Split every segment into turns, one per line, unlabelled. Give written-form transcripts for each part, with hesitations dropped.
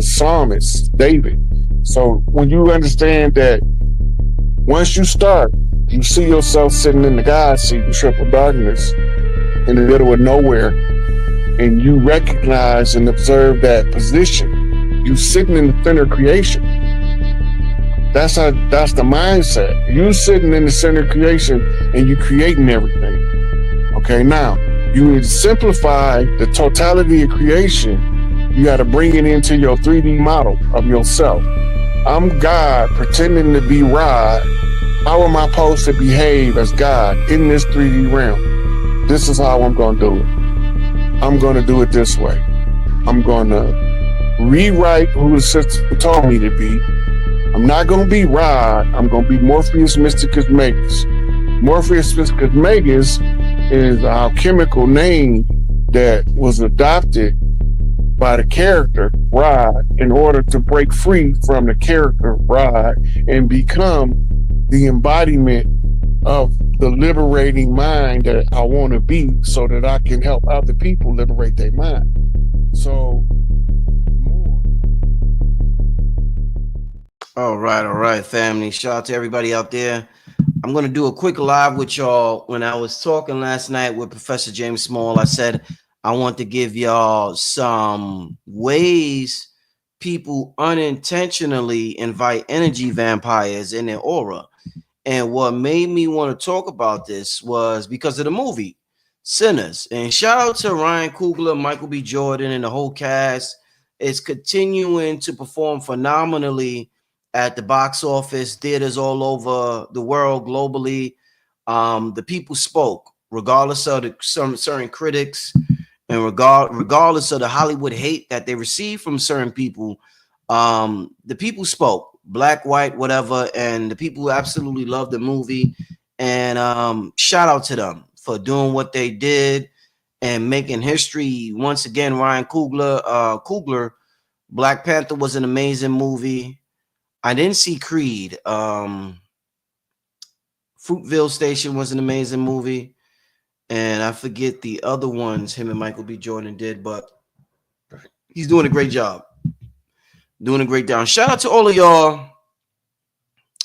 the psalmist, David. So when you understand that once you start, you see yourself sitting in the God seat in triple darkness in the middle of nowhere, and you recognize and observe that position. You sitting in the center of creation. That's the mindset. You sitting in the center of creation and you creating everything. Okay, now you simplify the totality of creation. You got to bring it into your 3D model of yourself. I'm God pretending to be Rod. How am I supposed to behave as God in this 3D realm? This is how I'm going to do it. I'm going to do it this way. I'm going to rewrite who the system told me to be. I'm not going to be Rod. I'm going to be Morpheus Mysticus Magus. Morpheus Mysticus Magus is our chemical name that was adopted by the character Rod in order to break free from the character Rod and become the embodiment of the liberating mind that I want to be, so that I can help other people liberate their mind. So more.
All right, family. Shout out to everybody out there. I'm going to do a quick live with y'all. When I was talking last night with Professor James Small, I said I want to give y'all some ways people unintentionally invite energy vampires in their aura. And what made me want to talk about this was because of the movie Sinners. And shout out to Ryan Coogler, Michael B. Jordan, and the whole cast. It's continuing to perform phenomenally at the box office, theaters all over the world, globally. The people spoke, regardless of some certain critics, and regardless of the Hollywood hate that they receive from certain people. The people spoke, black, white, whatever, and the people absolutely loved the movie. And shout out to them for doing what they did and making history once again. Ryan Coogler, Black Panther was an amazing movie. I didn't see Creed. Fruitvale Station was an amazing movie, and I forget the other ones him and Michael B. Jordan did, but he's doing a great job. Doing a great job. Shout out to all of y'all.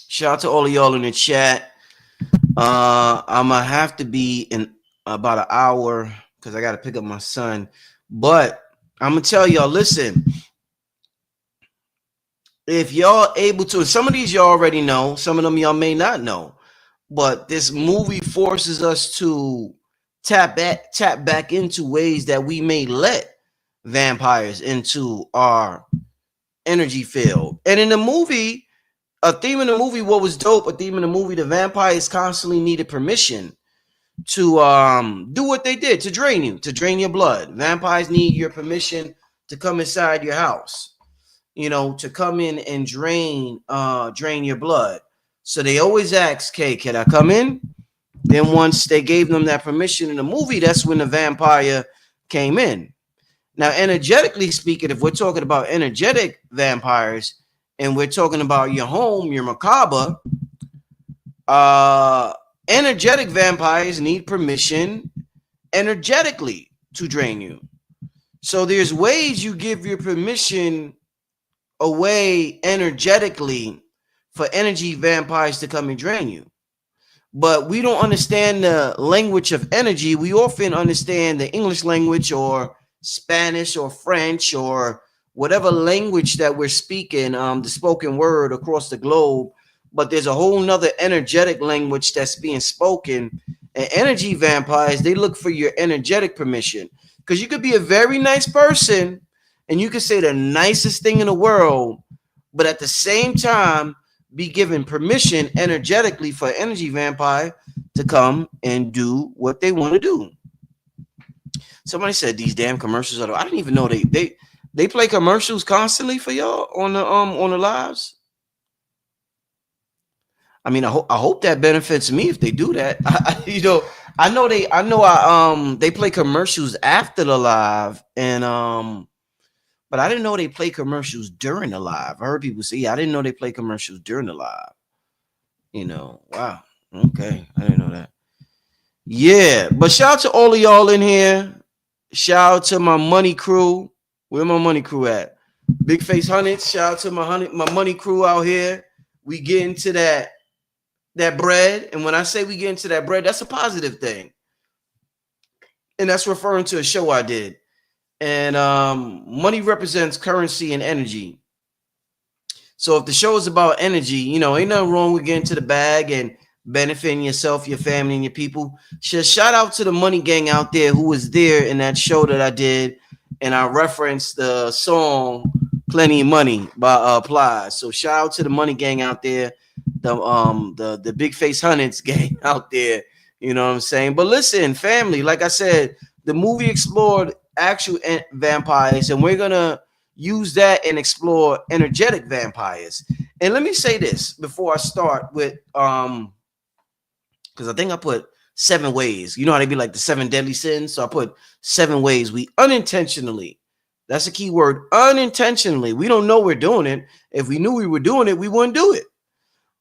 Shout out to all of y'all in the chat. I'm gonna have to be in about an hour because I gotta pick up my son. But I'm gonna tell y'all, listen. If y'all able to, and some of these y'all already know, some of them y'all may not know, but this movie forces us to tap back into ways that we may let vampires into our energy field. And in the movie, a theme in the movie, what was dope, a theme in the movie, the vampires constantly needed permission to do what they did, to drain your blood. Vampires need your permission to come inside your house, you know, to come in and drain your blood. So they always ask, "Okay, can I come in?" Then once they gave them that permission in the movie, that's when the vampire came in. Now, energetically speaking, if we're talking about energetic vampires and we're talking about your home, your macabre, energetic vampires need permission energetically to drain you. So there's ways you give your permission away energetically for energy vampires to come and drain you. But we don't understand the language of energy. We often understand the English language or Spanish or French or whatever language that we're speaking, the spoken word across the globe. But there's a whole nother energetic language that's being spoken. And energy vampires, they look for your energetic permission. Because you could be a very nice person and you could say the nicest thing in the world, but at the same time, be given permission energetically for energy vampire to come and do what they want to do. Somebody said these damn commercials are. I didn't even know they play commercials constantly for y'all on the lives. I mean, I hope that benefits me if they do that. They play commercials after the live, and but I didn't know they play commercials during the live. I heard people say, I didn't know they play commercials during the live. You know, wow. Okay, I didn't know that. Yeah, but shout out to all of y'all in here. Shout out to my money crew. Where my money crew at? Big Face Hundreds. Shout out to my money crew out here. We get into that bread, and when I say we get into that bread, that's a positive thing, and that's referring to a show I did. And money represents currency and energy. So if the show is about energy, ain't nothing wrong with getting to the bag and benefiting yourself, your family, and your people. Just shout out to the money gang out there who was there in that show that I did, and I referenced the song "Plenty of Money" by Plies. So shout out to the money gang out there, the Big Face Hundreds gang out there. You know what I'm saying? But listen, family, like I said, the movie explored actual vampires, and we're gonna use that and explore energetic vampires. And let me say this before I start with because I think I put 7 ways. You know how they be like the 7 deadly sins? So I put 7 ways we unintentionally, that's a key word, unintentionally. We don't know we're doing it. If we knew we were doing it, we wouldn't do it.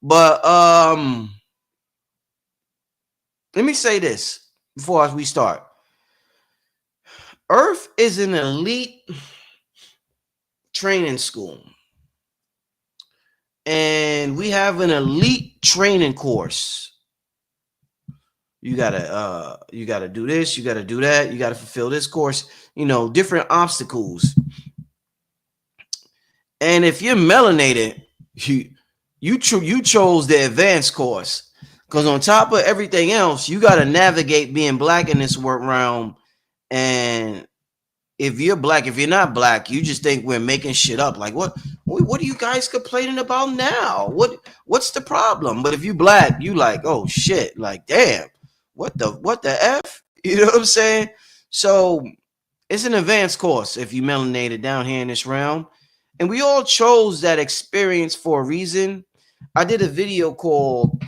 But let me say this before we start. Earth is an elite training school, and we have an elite training course. You gotta do this, you gotta do that, you gotta fulfill this course, different obstacles. And if you're melanated, you chose the advanced course, because on top of everything else, you gotta navigate being black in this work realm. And if you're black, if you're not black, you just think we're making shit up. Like, what are you guys complaining about now? What's the problem? But if you black, you like, oh shit, like, damn, what the F? You know what I'm saying? So it's an advanced course if you melanated down here in this realm. And we all chose that experience for a reason. I did a video called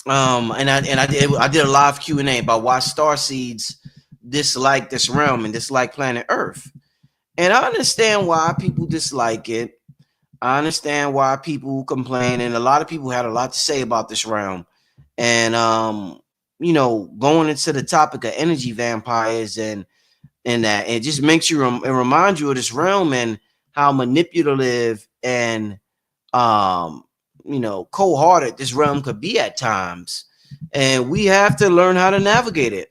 and I did a live Q&A about why starseeds dislike this realm and dislike planet Earth. And I understand why people dislike it. I understand why people complain, and a lot of people had a lot to say about this realm. And going into the topic of energy vampires and that, it just makes you it reminds you of this realm and how manipulative and cold-hearted this realm could be at times. And we have to learn how to navigate it.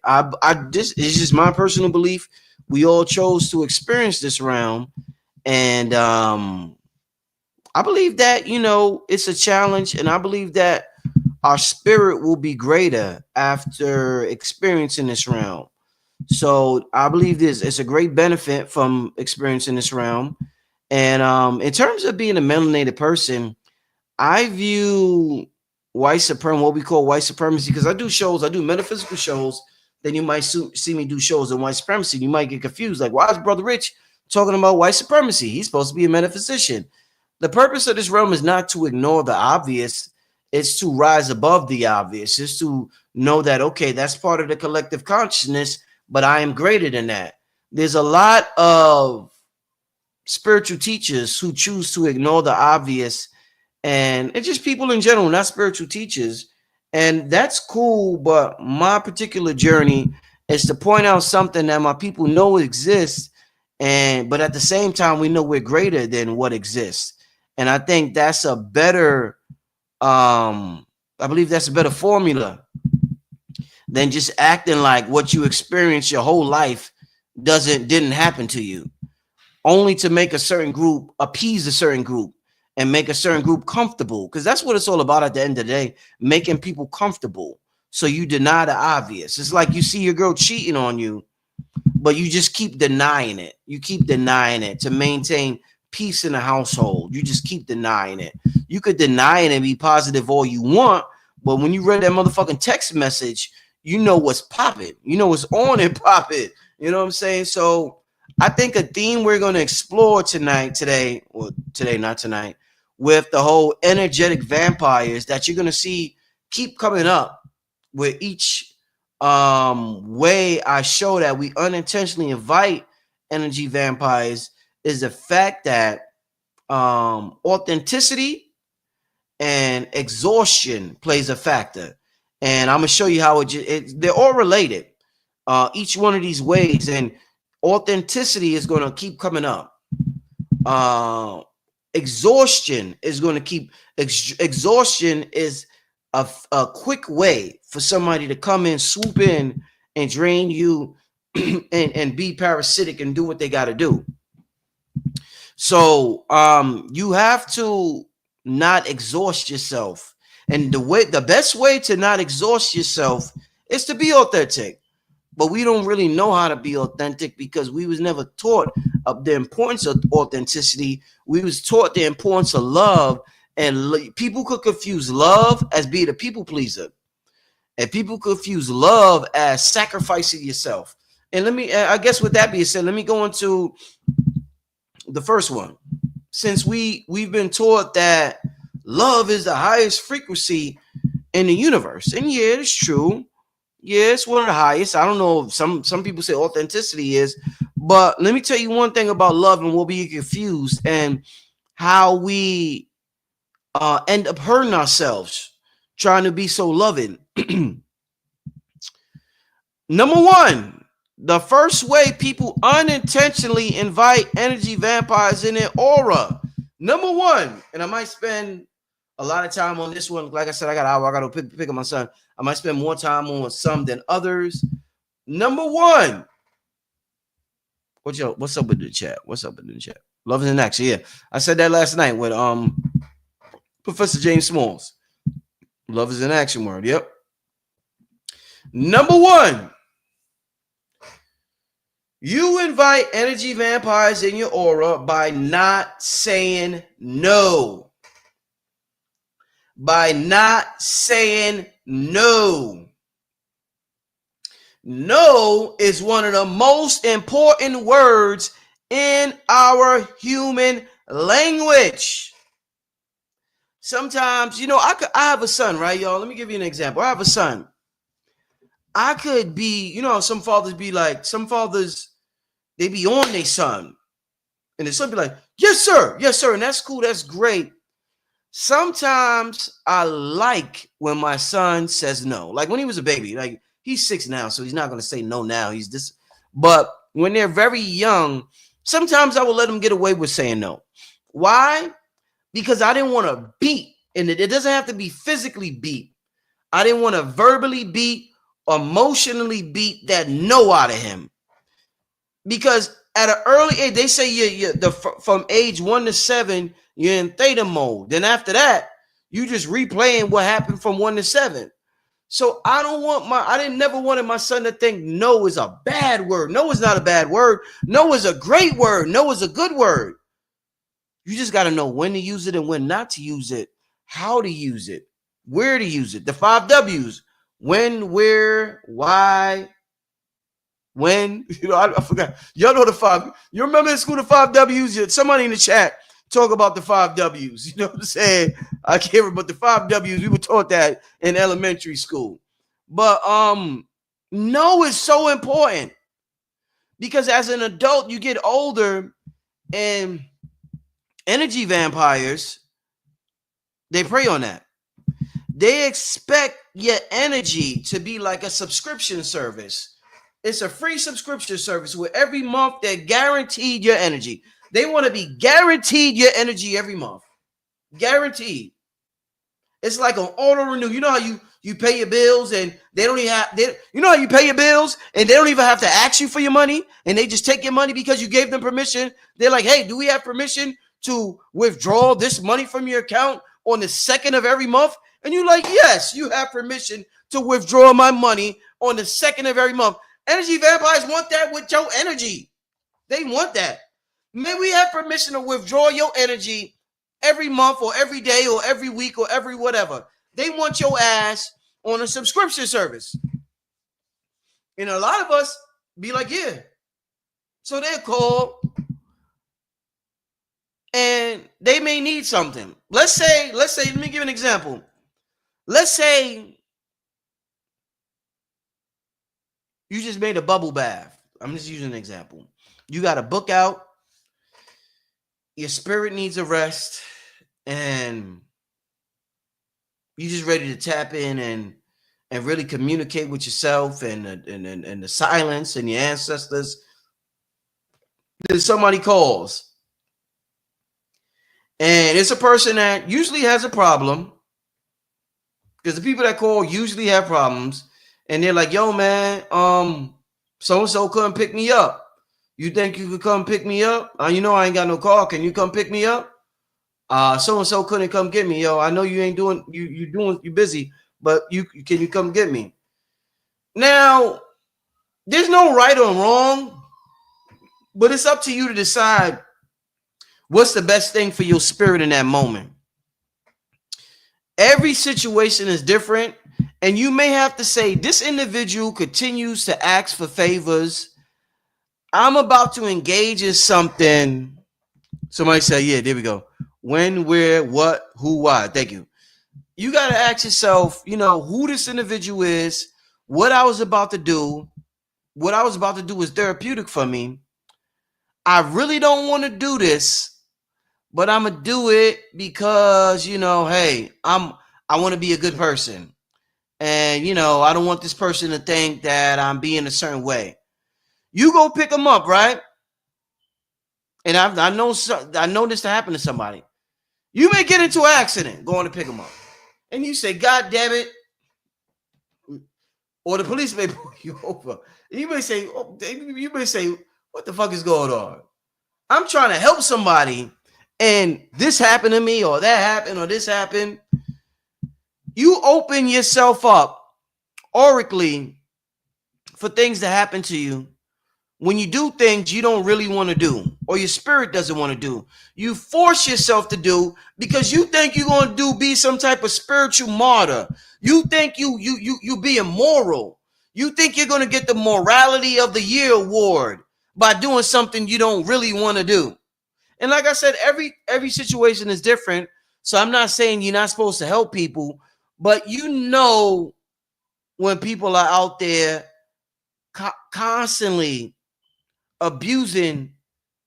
This is just my personal belief. We all chose to experience this realm, and I believe that it's a challenge, and I believe that our spirit will be greater after experiencing this realm. So I believe it's a great benefit from experiencing this realm. And in terms of being a melanated person, I view white supremacy, what we call white supremacy, because I do metaphysical shows. Then you might see me do shows on white supremacy. You might get confused, like, why is Brother Rich talking about white supremacy? He's supposed to be a metaphysician. The purpose of this realm is not to ignore the obvious. It's to rise above the obvious. It's to know that, okay, that's part of the collective consciousness, but I am greater than that. There's a lot of spiritual teachers who choose to ignore the obvious, and it's just people in general, not spiritual teachers. And that's cool, but my particular journey is to point out something that my people know exists, but at the same time, we know we're greater than what exists. And I think that's a better I believe that's a better formula than just acting like what you experienced your whole life didn't happen to you, only to make a certain group appease a certain group and make a certain group comfortable, because that's what it's all about at the end of the day, making people comfortable. So you deny the obvious. It's like you see your girl cheating on you, but you just keep denying it. You keep denying it to maintain peace in the household. You just keep denying it. You could deny it and be positive all you want, but when you read that motherfucking text message, you know what's popping. You know what's on and popping. You know what I'm saying? So I think a theme we're going to explore today, not tonight, with the whole energetic vampires that you're going to see keep coming up with each way I show that we unintentionally invite energy vampires, is the fact that authenticity and exhaustion plays a factor. And I'm going to show you how they're all related, each one of these ways. And authenticity is going to keep coming up. uh, exhaustion is going to keep exhaustion is a quick way for somebody to come in, swoop in, and drain you, and be parasitic and do what they got to do. So you have to not exhaust yourself, and the best way to not exhaust yourself is to be authentic. But we don't really know how to be authentic because we was never taught of the importance of authenticity. We was taught the importance of love, and people could confuse love as being a people pleaser, and people confuse love as sacrificing yourself. And I guess with that being said, let me go into the first one. Since we've been taught that love is the highest frequency in the universe, and yeah, it's true. Yeah, it's one of the highest. I don't know if some people say authenticity is, but let me tell you one thing about love, and we'll be confused, and how we end up hurting ourselves trying to be so loving. Number one, the first way people unintentionally invite energy vampires in their aura. Number one, and I might spend a lot of time on this one. Like I said, I got an hour. I got to pick up my son. I might spend more time on some than others. Number one, what's up with the chat? What's up with the chat? Love is in action. Yeah, I said that last night with Professor James Smalls. Love is in action word. Yep. Number one, you invite energy vampires in your aura by not saying no. By not saying no. No is one of the most important words in our human language. Sometimes, I have a son, right, y'all? Let me give you an example. I have a son. I could be, some fathers be like, they be on their son. And their son be like, yes, sir. Yes, sir. And that's cool. That's great. Sometimes I like when my son says no. Like when he was a baby, like he's 6 now, so he's not going to say no now. He's this. But when they're very young, sometimes I will let them get away with saying no. Why? Because I didn't want to beat. And it doesn't have to be physically beat. I didn't want to verbally beat, emotionally beat that no out of him. Because at an early age, they say from age 1 to 7, you're in theta mode. Then after that, you just replaying what happened from 1 to 7. So I didn't never wanted my son to think no is a bad word. No is not a bad word. No is a great word. No is a good word. You just got to know when to use it and when not to use it, how to use it, where to use it. The 5 W's: when, where, why, when. I forgot. Y'all know the 5. You remember in school the 5 W's? Somebody in the chat talk about the 5 W's. You know what I'm saying? I can't remember, but the 5 W's, we were taught that in elementary school. But no is so important because as an adult, you get older, and energy vampires, they prey on that. They expect your energy to be like a subscription service. It's a free subscription service where every month they're guaranteed your energy. They want to be guaranteed your energy every month. Guaranteed. It's like an auto renew. You know how you pay your bills and they don't even have, you know how you pay your bills and they don't even have to ask you for your money, and they just take your money because you gave them permission. They're like, hey, do we have permission to withdraw this money from your account on the 2nd of every month? And you're like, yes, you have permission to withdraw my money on the 2nd of every month. Energy vampires want that with your energy. They want that. May we have permission to withdraw your energy every month or every day or every week or every whatever. They want your ass on a subscription service. And a lot of us be like, yeah. So they'll call and they may need something. Let's say, let me give an example. Let's say you just made a bubble bath. I'm just using an example. You got a book out. Your spirit needs a rest. And you just ready to tap in and really communicate with yourself and the silence and your ancestors. Then somebody calls And it's a person that usually has a problem because the people that call usually have problems. And they're like, yo, man, so and so couldn't pick me up. You think you could come pick me up? You know I ain't got no car. Can you come pick me up? So and so couldn't come get me, yo. I know you ain't doing you busy, but you can you come get me? Now, there's no right or wrong, but it's up to you to decide what's the best thing for your spirit in that moment. Every situation is different, and you may have to say, this individual continues to ask for favors. I'm about to engage in something. Somebody say, yeah, there we go. When, where, what, who, why. Thank you. You got to ask yourself, who this individual is, what I was about to do. What I was about to do is therapeutic for me. I really don't want to do this, but I'm gonna do it because hey, I want to be a good person, and I don't want this person to think that I'm being a certain way. You go pick them up, right? And I know this to happen to somebody. You may get into an accident going to pick them up, and you say, "God damn it!" Or the police may pull you over. You may say, "What the fuck is going on?" I'm trying to help somebody, and this happened to me, or that happened, or this happened. You open yourself up oracally for things to happen to you when you do things you don't really want to do, or your spirit doesn't want to do. You force yourself to do because you think you're going to be some type of spiritual martyr. You think you being moral. You think you're going to get the morality of the year award by doing something you don't really want to do. And like I said, every situation is different. So I'm not saying you're not supposed to help people, but when people are out there constantly abusing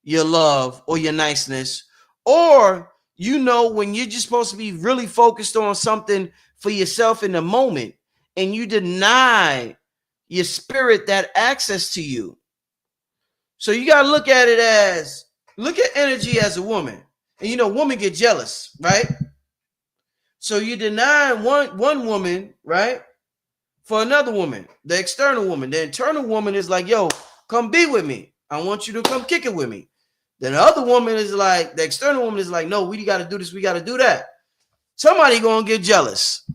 your love or your niceness, or when you're just supposed to be really focused on something for yourself in the moment, and you deny your spirit that access to you. So you got to look at energy as a woman. And women get jealous, right? So you deny one woman, right, for another woman, the external woman. The internal woman is like, yo, come be with me. I want you to come kick it with me. Then the other woman is like, the external woman is like, no, we got to do this, we got to do that. Somebody gonna get jealous.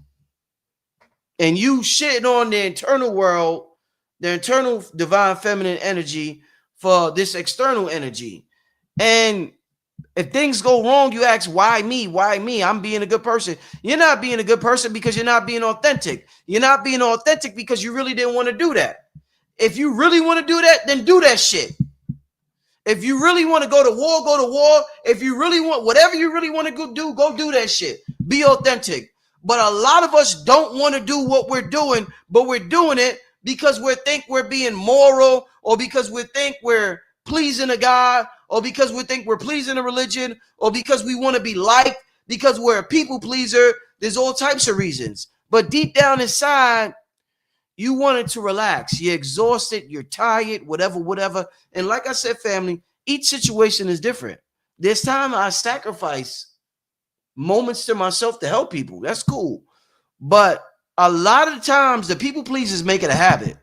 And you shitting on the internal world, the internal divine feminine energy for this external energy. And if things go wrong, you ask, why me? Why me? I'm being a good person. You're not being a good person because you're not being authentic. You're not being authentic because you really didn't want to do that. If you really want to do that, then do that shit. If you really want to go to war, go to war. If you really want, whatever you really want to go do that shit. Be authentic. But a lot of us don't want to do what we're doing, but we're doing it because we think we're being moral, or because we think we're pleasing a God, or because we think we're pleasing a religion, or because we want to be liked, because we're a people pleaser. There's all types of reasons. But deep down inside, you wanted to relax. You're exhausted. You're tired, whatever. And like I said, family, each situation is different. There's time I sacrifice moments to myself to help people. That's cool. But a lot of the times, the people pleasers make it a habit.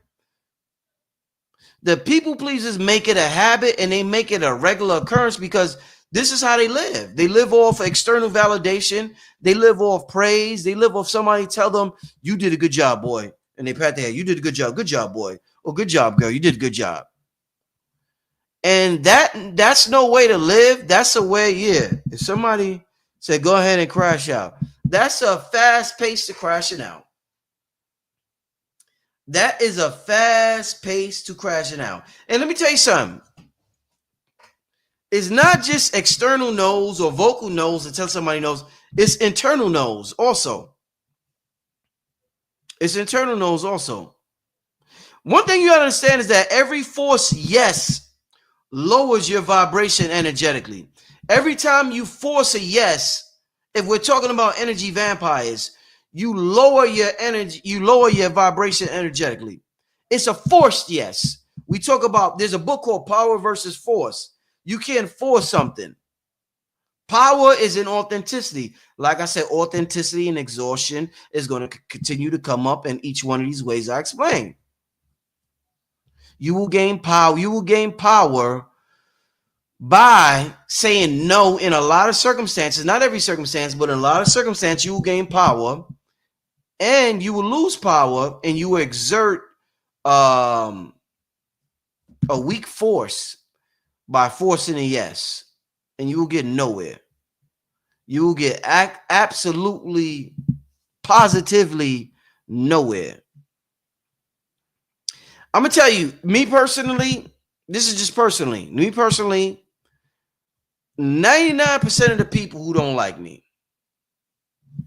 The people pleasers make it a habit, and they make it a regular occurrence because this is how they live. They live off external validation. They live off praise. They live off somebody tell them, you did a good job, boy. And they pat their head. You did a good job. Good job, boy. Or good job, girl. You did a good job. And that's no way to live. That's a way, yeah. If somebody said, go ahead and crash out, that's a fast pace to crashing out. That is a fast pace to crashing out. And let me tell you something. It's not just external no's or vocal no's to tell somebody knows. It's internal no's also. It's internal no's also. One thing you gotta understand is that every force yes lowers your vibration energetically. Every time you force a yes, if we're talking about energy vampires, you lower your energy, you lower your vibration energetically. It's a forced yes. We talk about, there's a book called Power versus Force. You can't force something. Power is in authenticity. Like I said, authenticity and exhaustion is going to continue to come up in each one of these ways I explained. You will gain power. You will gain power by saying no in a lot of circumstances. Not every circumstance, but in a lot of circumstances, you will gain power, and you will lose power, and you will exert um, a weak force by forcing a yes, and you will get nowhere. You will get absolutely, positively nowhere. I'm gonna tell you, me personally, this is just personally, me personally, 99% of the people who don't like me.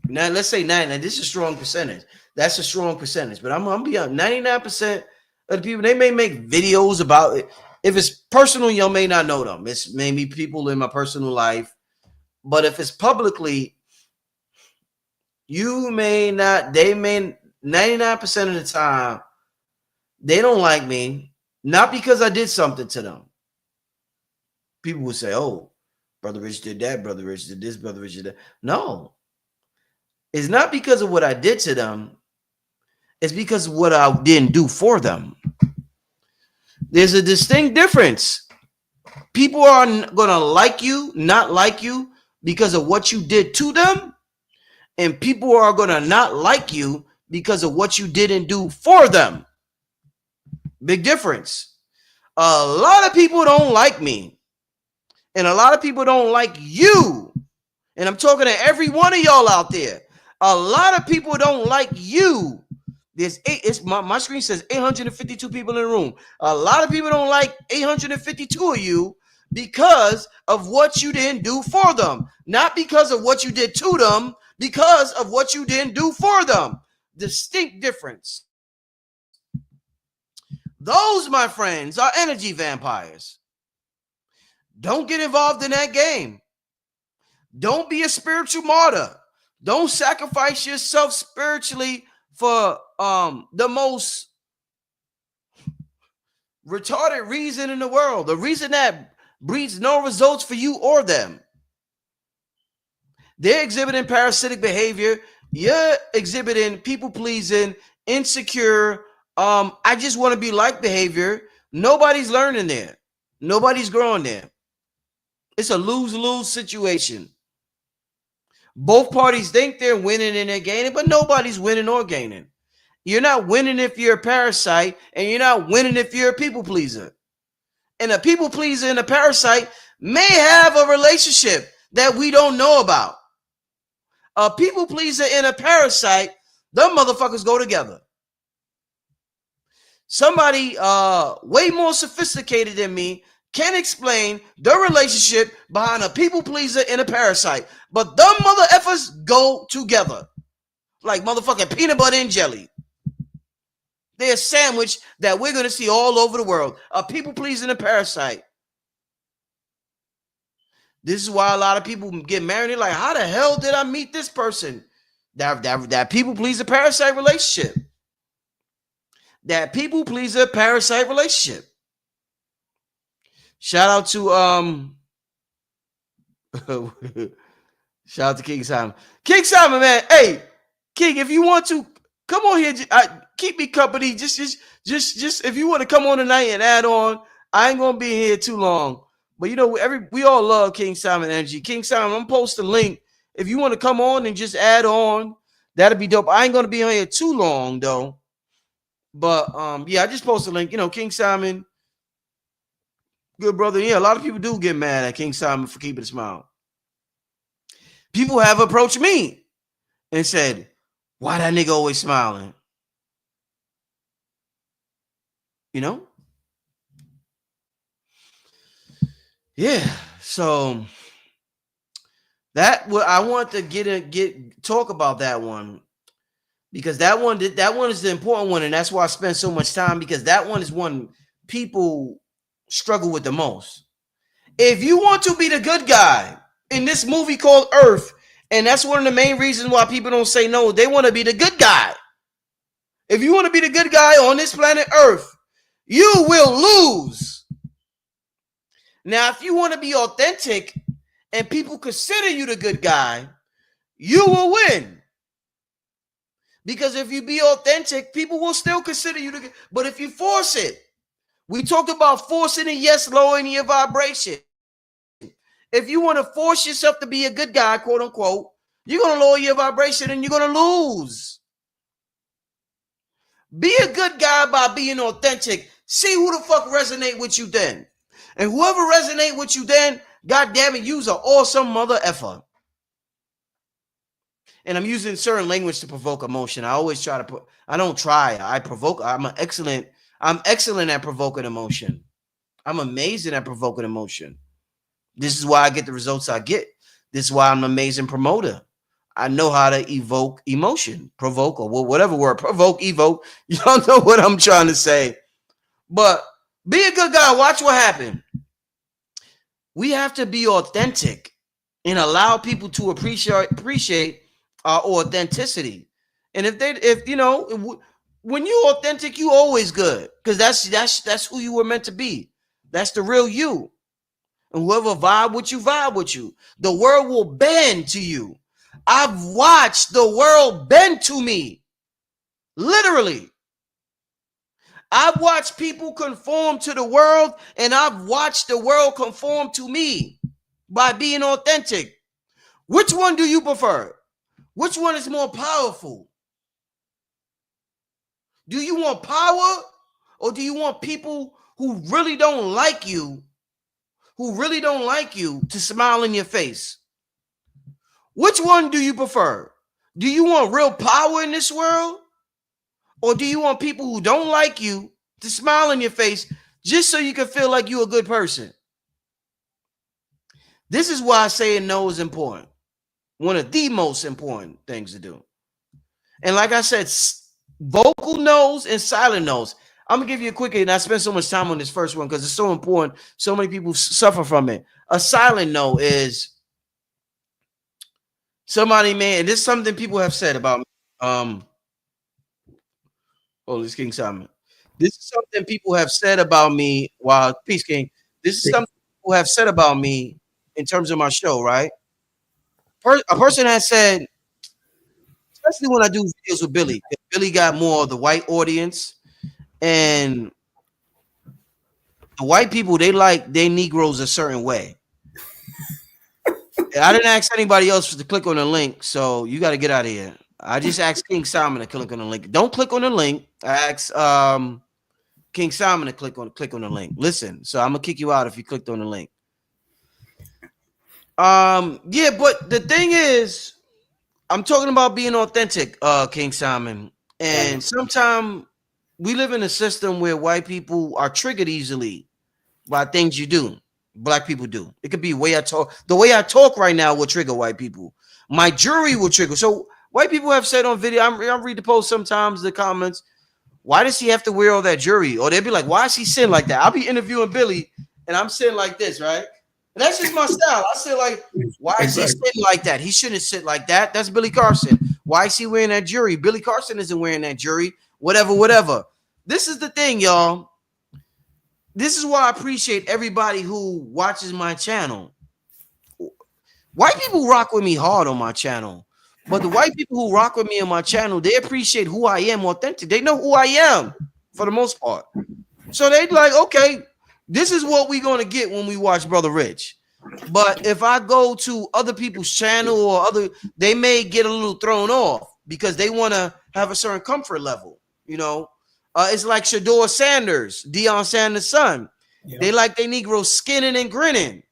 Now, let's say 99. This is a strong percentage. That's a strong percentage. But I'm gonna be on 99% of the people. They may make videos about it. If it's personal, you may not know them. It's maybe people in my personal life. But if it's publicly, you may not. They may 99% of the time they don't like me. Not because I did something to them. People would say, "Oh, Brother Rich did that. Brother Rich did this. Brother Rich did that." No, it's not because of what I did to them. It's because of what I didn't do for them. There's a distinct difference. People are going to like you, not like you because of what you did to them. And people are going to not like you because of what you didn't do for them. Big difference. A lot of people don't like me. And a lot of people don't like you. And I'm talking to every one of y'all out there. A lot of people don't like you. There's my screen says 852 people in the room. A lot of people don't like 852 of you because of what you didn't do for them. Not because of what you did to them, because of what you didn't do for them. Distinct difference. Those, my friends, are energy vampires. Don't get involved in that game. Don't be a spiritual martyr. Don't sacrifice yourself spiritually for the most retarded reason in the world, the reason that breeds no results for you or them. They're exhibiting parasitic behavior. You're exhibiting people pleasing, insecure. I just want to be like behavior. Nobody's learning there. Nobody's growing there. It's a lose-lose situation. Both parties think they're winning and they're gaining, but nobody's winning or gaining. You're not winning if you're a parasite, and you're not winning if you're a people pleaser. And a people pleaser and a parasite may have a relationship that we don't know about. A people pleaser and a parasite, them motherfuckers go together. Somebody way more sophisticated than me can explain the relationship behind a people pleaser and a parasite. But them mother effers go together. Like motherfucking peanut butter and jelly. They're a sandwich that we're going to see all over the world. A people pleasing a parasite. This is why a lot of people get married. They're like, how the hell did I meet this person? That people pleaser parasite relationship. That people pleaser parasite relationship. Shout out to shout out to King Simon. King Simon, man. Hey, King, if you want to come on here, keep me company. Just if you want to come on tonight and add on, I ain't gonna be here too long. But you know, we all love King Simon energy. King Simon, I'm gonna post a link. If you want to come on and just add on, that'd be dope. I ain't gonna be on here too long though. But yeah, I just posted a link. You know, King Simon, good brother. Yeah, a lot of people do get mad at King Simon for keeping a smile. People have approached me and said, why that nigga always smiling? You know? Yeah. So that what I want to talk about that one, because that one is the important one, and that's why I spend so much time, because that one is one people struggle with the most. If you want to be the good guy in this movie called Earth, and that's one of the main reasons why people don't say no, they want to be the good guy. If you want to be the good guy on this planet Earth, you will lose. Now, if you want to be authentic and people consider you the good guy, you will win. Because if you be authentic, people will still consider you the good. But if you force it, we talked about forcing it, yes, lowering your vibration. If you want to force yourself to be a good guy, quote unquote, you're going to lower your vibration and you're going to lose. Be a good guy by being authentic. See who the fuck resonate with you then. And whoever resonate with you then, God damn it, you's an awesome mother effer. And I'm using certain language to provoke emotion. I always try to put, I don't try, I provoke. I'm excellent at provoking emotion. I'm amazing at provoking emotion. This is why I get the results I get. This is why I'm an amazing promoter. I know how to evoke emotion, provoke, or whatever word, provoke, evoke. You don't know what I'm trying to say. But be a good guy. Watch what happens. We have to be authentic and allow people to appreciate our authenticity. And if you know, when you authentic, you always good, because that's who you were meant to be. That's the real you. And whoever vibe with you. The world will bend to you. I've watched the world bend to me. Literally. I've watched people conform to the world, and I've watched the world conform to me by being authentic. Which one do you prefer? Which one is more powerful? Do you want power, or do you want people who really don't like you, to smile in your face? Which one do you prefer? Do you want real power in this world? Or do you want people who don't like you to smile in your face just so you can feel like you're a good person? This is why saying no is important. One of the most important things to do. And like I said, vocal no's and silent no's. I'm going to give you a quick, and I spent so much time on this first one because it's so important. So many people suffer from it. A silent no is somebody, man, this is something people have said about me. This King Simon. This is something people have said about me. Wow, peace, King. This is something people have said about me in terms of my show, right? A person has said, especially when I do videos with Billy. Billy got more of the white audience, and the white people, they like their Negroes a certain way. I didn't ask anybody else to click on the link, so you got to get out of here. I just asked King Simon to click on the link. Don't click on the link. I asked King Simon to click on the link. Listen, so I'm gonna kick you out if you clicked on the link. Yeah, but the thing is, I'm talking about being authentic, King Simon. And sometimes we live in a system where white people are triggered easily by things you do. Black people do. It could be the way I talk. The way I talk right now will trigger white people. My jury will trigger. So white people have said on video, I read the post sometimes, the comments, why does he have to wear all that jewelry? Or they'll be like, why is he sitting like that? I'll be interviewing Billy and I'm sitting like this, right? And that's just my style. I sit like, why is he sitting like that? He shouldn't sit like that. That's Billy Carson. Why is he wearing that jewelry? Billy Carson isn't wearing that jewelry. Whatever. This is the thing, y'all. This is why I appreciate everybody who watches my channel. White people rock with me hard on my channel. But the white people who rock with me on my channel, they appreciate who I am authentic. They know who I am for the most part. So they like, okay, this is what we're going to get when we watch Brother Rich. But if I go to other people's channel or they may get a little thrown off because they want to have a certain comfort level. You know, it's like Shador Sanders, Deion Sanders' son. Yeah. They like they Negroes skinning and grinning,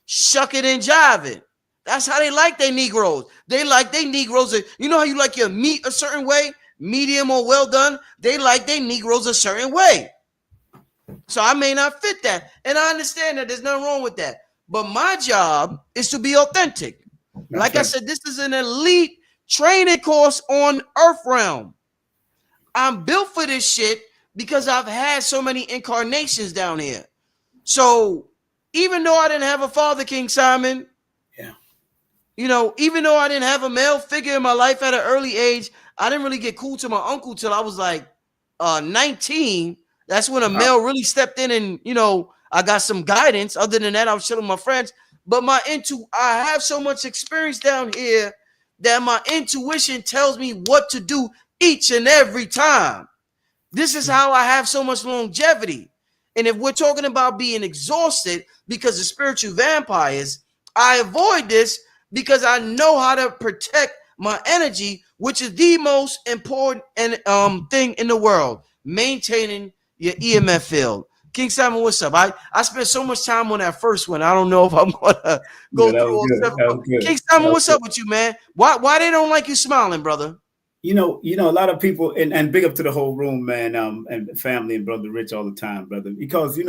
shucking and jiving. That's how they like they Negroes. They like they Negroes. You know how you like your meat a certain way, medium or well done? They like they Negroes a certain way. So I may not fit that. And I understand that there's nothing wrong with that. But my job is to be authentic. Like I said, this is an elite training course on Earth Realm. I'm built for this shit because I've had so many incarnations down here. So even though I didn't have a father, King Simon, you know, even though I didn't have a male figure in my life at an early age, I didn't really get cool to my uncle till I was like 19. That's when a male really stepped in and, you know, I got some guidance. Other than that, I was chilling with my friends. but I have so much experience down here that my intuition tells me what to do each and every time. This is how I have so much longevity. And if we're talking about being exhausted because of spiritual vampires, I avoid this because I know how to protect my energy, which is the most important thing in the world, maintaining your EMF field. King Simon, what's up? I spent so much time on that first one. I don't know if I'm gonna
Yeah,
go
that
through
was
all
good.
seven.
That was good.
King Simon,
That was
what's
good.
up with you, man? Why they don't like you smiling, brother?
A lot of people, and big up to the whole room, man, and family and brother Rich all the time, brother, because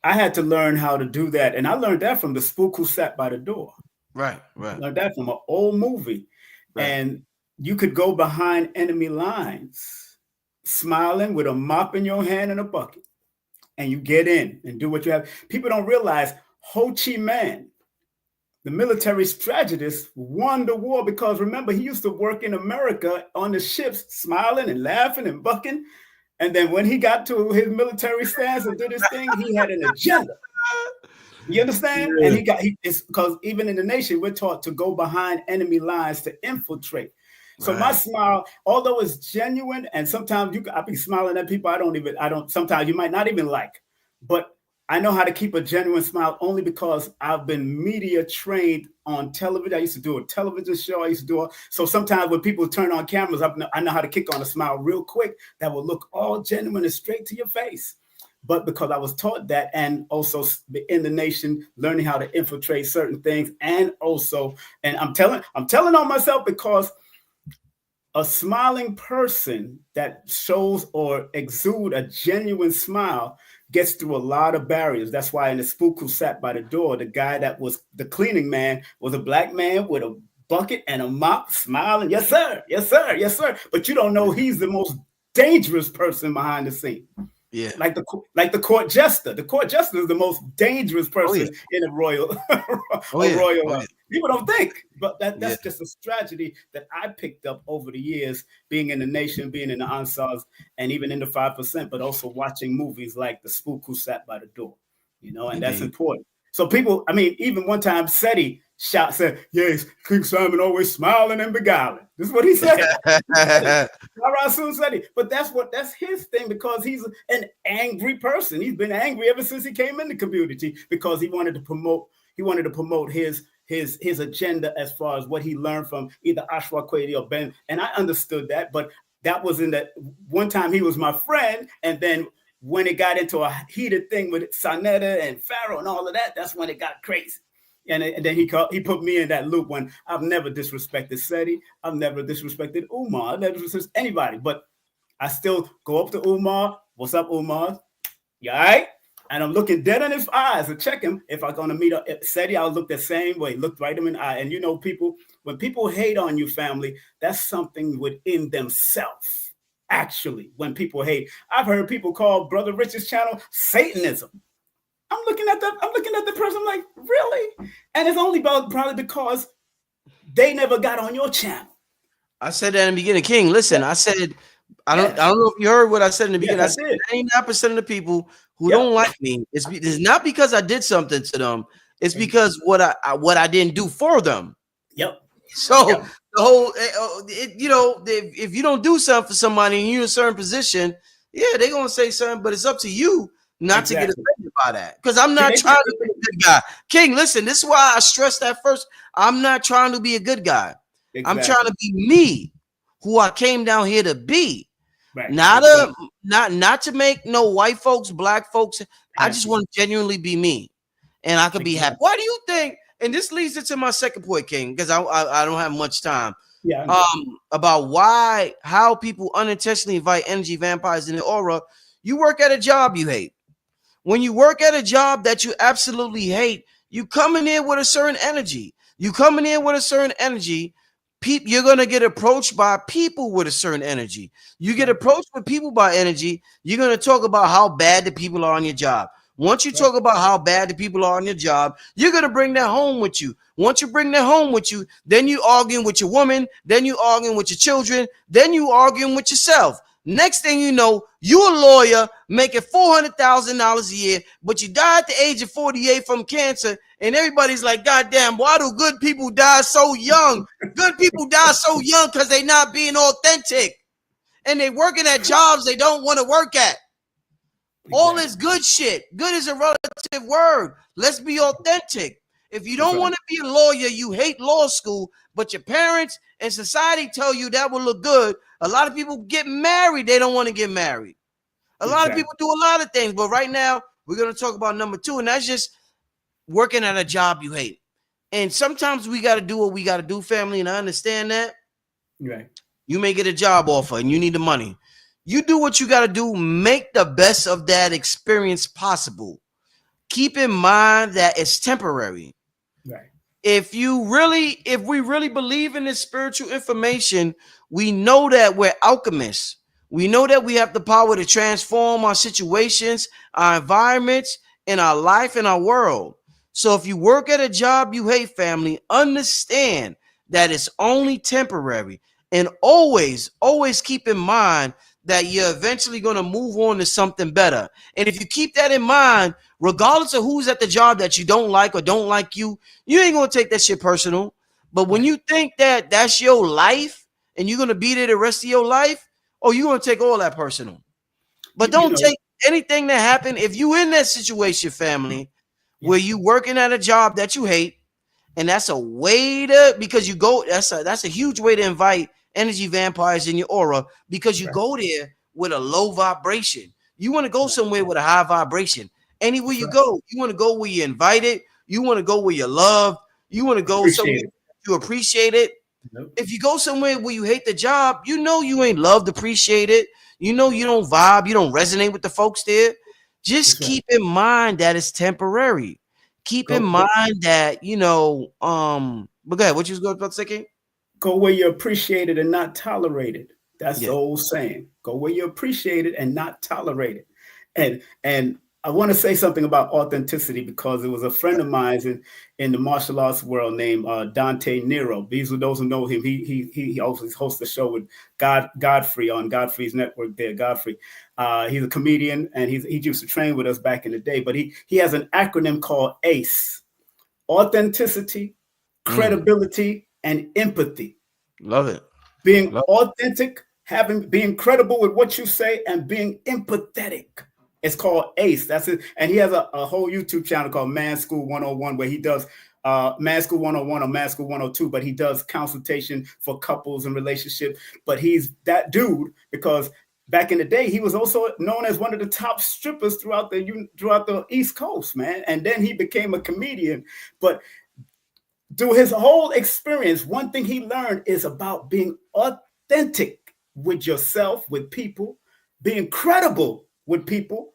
I had to learn how to do that, and I learned that from the spook who sat by the door.
Right, right,
Learned that from an old movie,
right.
and you could go behind enemy lines, smiling with a mop in your hand and a bucket, and you get in and do what you have. People don't realize Ho Chi Minh, the military strategist, won the war because remember, he used to work in America on the ships, smiling and laughing and bucking. And then when he got to his military stance and did his thing, he had an agenda. You understand? And
Yeah.
it's because even in the nation, we're taught to go behind enemy lines to infiltrate. So my
Right.
smile, although it's genuine, and sometimes I be smiling at people sometimes you might not even like, but I know how to keep a genuine smile only because I've been media trained on television. I used to do a television show. So sometimes when people turn on cameras, I know how to kick on a smile real quick that will look all genuine and straight to your face. But because I was taught that, and also in the nation, learning how to infiltrate certain things, and I'm telling on myself because a smiling person that shows or exude a genuine smile gets through a lot of barriers. That's why in the spook who sat by the door, the guy that was the cleaning man was a black man with a bucket and a mop, smiling, yes sir, yes sir, yes sir. But you don't know he's the most dangerous person behind the scene.
Yeah.
Like the court jester. The court jester is the most dangerous
Oh yeah.
person in a royal
Oh yeah. Oh yeah.
People don't think, but
Yeah.
that's just a strategy that I picked up over the years, being in the nation, being in the Ansars, and even in the 5%, but also watching movies like The Spook Who Sat by the Door, and that's
Indeed.
important. So people, I mean, even one time SETI said, yes, King Simon always smiling and beguiling. This is what he said. Rasul said it, but that's his thing because he's an angry person. He's been angry ever since he came in the community because he wanted to promote his agenda as far as what he learned from either Ashwa Kwedi or Ben. And I understood that, but that was in that one time he was my friend, and then when it got into a heated thing with Sanetta and Pharaoh and all of that, that's when it got crazy. And then he put me in that loop when I've never disrespected SETI. I've never disrespected Umar. I've never disrespected anybody. But I still go up to Umar. What's up, Umar? You all right? And I'm looking dead in his eyes to check him. If I'm going to meet up SETI, I'll look the same way. Look right him in the eye. And when people hate on you, family, that's something within themselves. Actually, when people hate. I've heard people call Brother Rich's channel Satanism. I'm looking at the person like, really? And it's only probably because they never got on your channel.
I said that in the beginning, King. Listen, I said I don't know if you heard what I said in the beginning.
Yes,
I said 99% of the people who
Yep.
don't like me, it's not because I did something to them. It's because what I didn't do for them.
Yep.
So
Yep.
the whole, if you don't do something for somebody and you're in a certain position, yeah, they're gonna say something, but it's up to you not to get offended by that. Because I'm not trying to be a good guy. King, listen, this is why I stressed that first. I'm not trying to be a good guy. Exactly. I'm trying to be me, who I came down here to be. Right. Not to make no white folks, black folks. Happy. I just want to genuinely be me, and I could be happy. Why do you think? And this leads into my second point, King, because I don't have much time.
Yeah.
About how people unintentionally invite energy vampires in the aura. You work at a job you hate. When you work at a job that you absolutely hate, you coming in with a certain energy. You're going to get approached by people with a certain energy. You get approached with people by energy. You're going to talk about how bad the people are on your job. Once you talk about how bad the people are on your job, you're going to bring that home with you. Once you bring that home with you, then you arguing with your woman, then you arguing with your children, then you arguing with yourself. Next thing you know, you a lawyer making $400,000 a year, but you die at the age of 48 from cancer, and everybody's like, God damn, why do good people die so young? Good people die so young because they not being authentic. And they working at jobs they don't want to work at. All this good shit. Good is a relative word. Let's be authentic. If you don't want to be a lawyer, you hate law school, but your parents and society tell you that will look good. A lot of people get married. They don't want to get married. A lot of people do a lot of things, but right now we're going to talk about number 2, and that's just working at a job you hate. And sometimes we got to do what we got to do, family, and I understand that.
Right.
You may get a job offer and you need the money. You do what you got to do. Make the best of that experience possible. Keep in mind that it's temporary.
Right.
If we really believe in this spiritual information, we know that we're alchemists. We know that we have the power to transform our situations, our environments, and our life and our world. So if you work at a job you hate, family, understand that it's only temporary. And always keep in mind that you're eventually going to move on to something better. And if you keep that in mind, regardless of who's at the job that you don't like or don't like you ain't going to take that shit personal. But when you think that that's your life and you're going to be there the rest of your life, you're going to take all that personal. But don't take anything that happened. If you in that situation, family, where you working at a job that you hate, and that's a way to, because you go, that's a huge way to invite energy vampires in your aura, because you go there with a low vibration. You want to go somewhere with a high vibration. Anywhere you go, you want to go where you're invited. You want to go where you're loved. You want to go somewhere you appreciate it. If you go somewhere where you hate the job, you know you ain't loved, appreciated. You know you don't vibe. You don't resonate with the folks there. Just keep in mind that it's temporary. Keep in mind that, but go ahead. What you was going to say?
Go where you're appreciated and not tolerated. That's the old saying. Go where you're appreciated and not tolerated. And I want to say something about authenticity, because it was a friend of mine in the martial arts world named Dante Nero. These are those who know him. He always hosts a show with Godfrey on Godfrey's network there. Godfrey. He's a comedian, and he used to train with us back in the day. But he has an acronym called ACE: authenticity, credibility, and empathy.
Love it.
Being authentic, being credible with what you say, and being empathetic. It's called ACE. That's it. And he has a whole YouTube channel called Man School 101, where he does Man School 101 or Man School 102, but he does consultation for couples and relationships. But he's that dude because back in the day, he was also known as one of the top strippers throughout the East Coast, man. And then he became a comedian. But through his whole experience, one thing he learned is about being authentic with yourself, with people, being credible with people,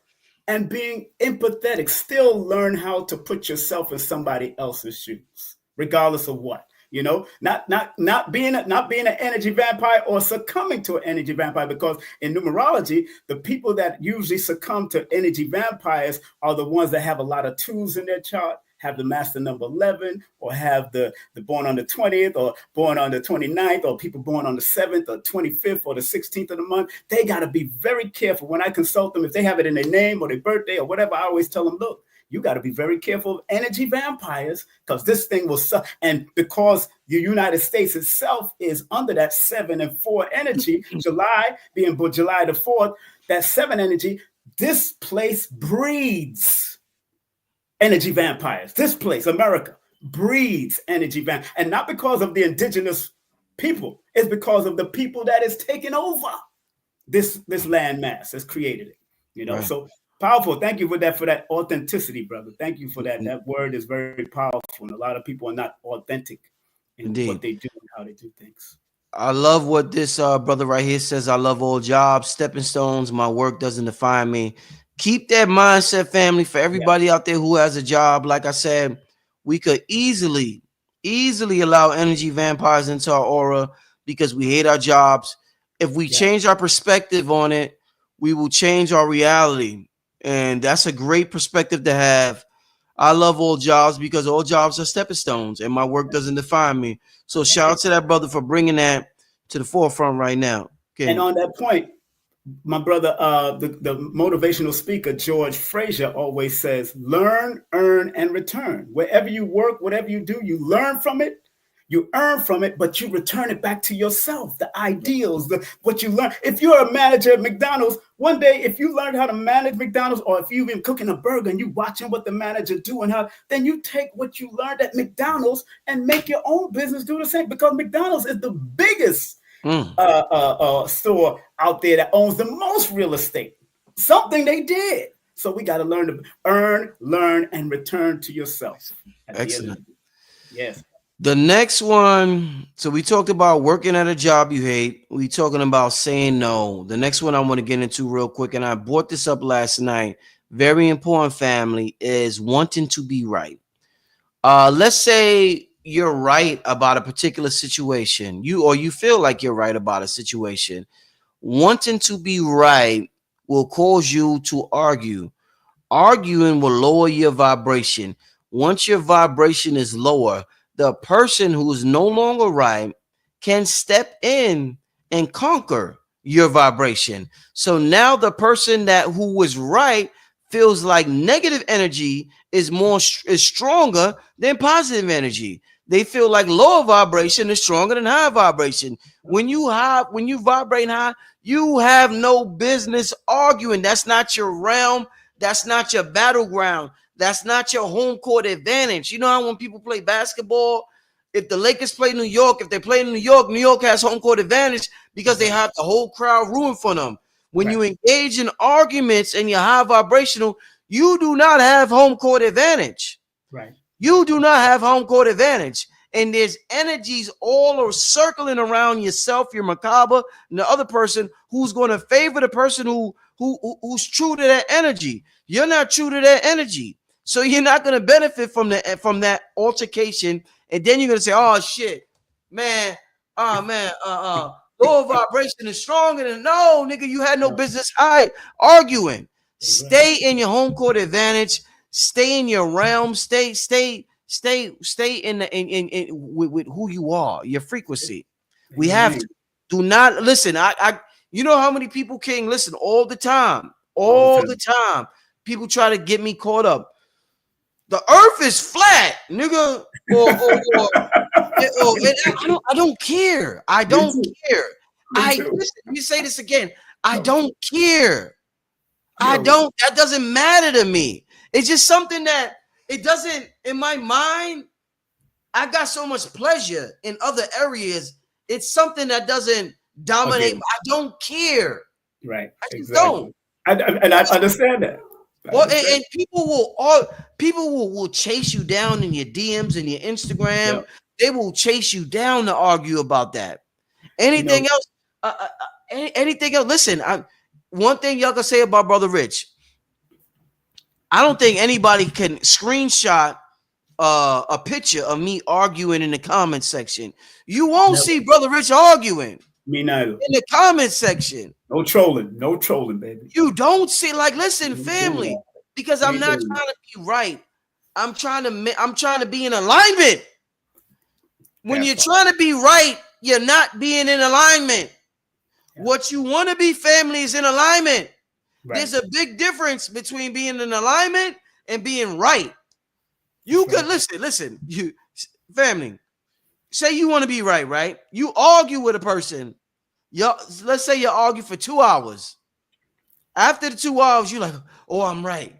and being empathetic. Still learn how to put yourself in somebody else's shoes, regardless of what. Not being an energy vampire or succumbing to an energy vampire, because in numerology, the people that usually succumb to energy vampires are the ones that have a lot of twos in their chart, have the master number 11, or have the born on the 20th or born on the 29th, or people born on the 7th or 25th or the 16th of the month. They got to be very careful. When I consult them, if they have it in their name or their birthday or whatever, I always tell them, look, you got to be very careful of energy vampires, because this thing will suck. And because the United States itself is under that 7 and 4 energy, July being July the 4th, that 7 energy, this place breeds energy vampires. This place, America, breeds energy vampires. And not because of the indigenous people. It's because of the people that is taking over this land mass that's created it. Right. So powerful. Thank you for that authenticity, brother. Thank you for that. That word is very powerful. And a lot of people are not authentic in what they do and how they do things.
I love what this brother right here says. I love all jobs, stepping stones. My work doesn't define me. Keep that mindset, family, for everybody out there who has a job. Like I said, we could easily allow energy vampires into our aura because we hate our jobs. If we change our perspective on it, we will change our reality. And that's a great perspective to have. I love all jobs because all jobs are stepping stones, and my work doesn't define me. So shout out to that brother for bringing that to the forefront right now.
Okay. And on that point, My brother, the motivational speaker George Fraser always says, "Learn, earn, and return." Wherever you work, whatever you do, you learn from it, you earn from it, but you return it back to yourself. The ideals, what you learn. If you're a manager at McDonald's, one day, if you learned how to manage McDonald's, or if you've been cooking a burger and you watching what the manager do and how, then you take what you learned at McDonald's and make your own business do the same. Because McDonald's is the biggest store out there that owns the most real estate. Something they did. So we got to learn to earn, learn, and return to yourself.
Excellent.
Yes.
The next one. So we talked about working at a job you hate. We talking about saying no. The next one I want to get into real quick, and I brought this up last night. Very important, family, is wanting to be right. Let's say you're right about a particular situation. You feel like you're right about a situation. Wanting to be right will cause you to argue. Arguing will lower your vibration. Once your vibration is lower, the person who is no longer right can step in and conquer your vibration. So now the person who was right feels like negative energy is stronger than positive energy. They feel like lower vibration is stronger than high vibration. When you vibrate high, you have no business arguing. That's not your realm. That's not your battleground. That's not your home court advantage. You know how when people play basketball, if the Lakers play New York, if they play in New York has home court advantage because they have the whole crowd rooting for them. When you engage in arguments and you're high vibrational, you do not have home court advantage.
Right.
You do not have home court advantage. And there's energies all circling around yourself, your macabre, and the other person who's going to favor the person who's true to that energy. You're not true to that energy. So you're not going to benefit from that altercation. And then you're going to say, oh, shit, man, lower vibration is stronger than, no, nigga, you had no business arguing. Stay in your home court advantage. Stay in your realm. Stay in with who you are, your frequency. We have to. Do not listen. I you know how many people, King, listen all the time. All the time. People try to get me caught up. The earth is flat, nigga. I don't care. I don't care. Listen, let me say this again. I don't care. That doesn't matter to me. It's just something that it doesn't, in my mind, I got so much pleasure in other areas. It's something that doesn't dominate. I don't care.
Right.
I just don't.
And I understand that.
Well, and people will chase you down in your DMs and your Instagram. Yep. They will chase you down to argue about that. Anything else? Anything else? Listen, one thing y'all can say about Brother Rich. I don't think anybody can screenshot a picture of me arguing in the comment section. You won't see Brother Rich arguing.
Me neither.
In the comment section.
No trolling, baby.
You don't see, like, listen, family, because I'm not trying to be right. I'm trying to be in alignment. When you're trying to be right, you're not being in alignment. Yeah. What you want to be, family, is in alignment. Right. There's a big difference between being in alignment and being right. You could listen, you family. Say you want to be right? You argue with a person. Let's say you argue for 2 hours. After the 2 hours, you're like, oh, I'm right.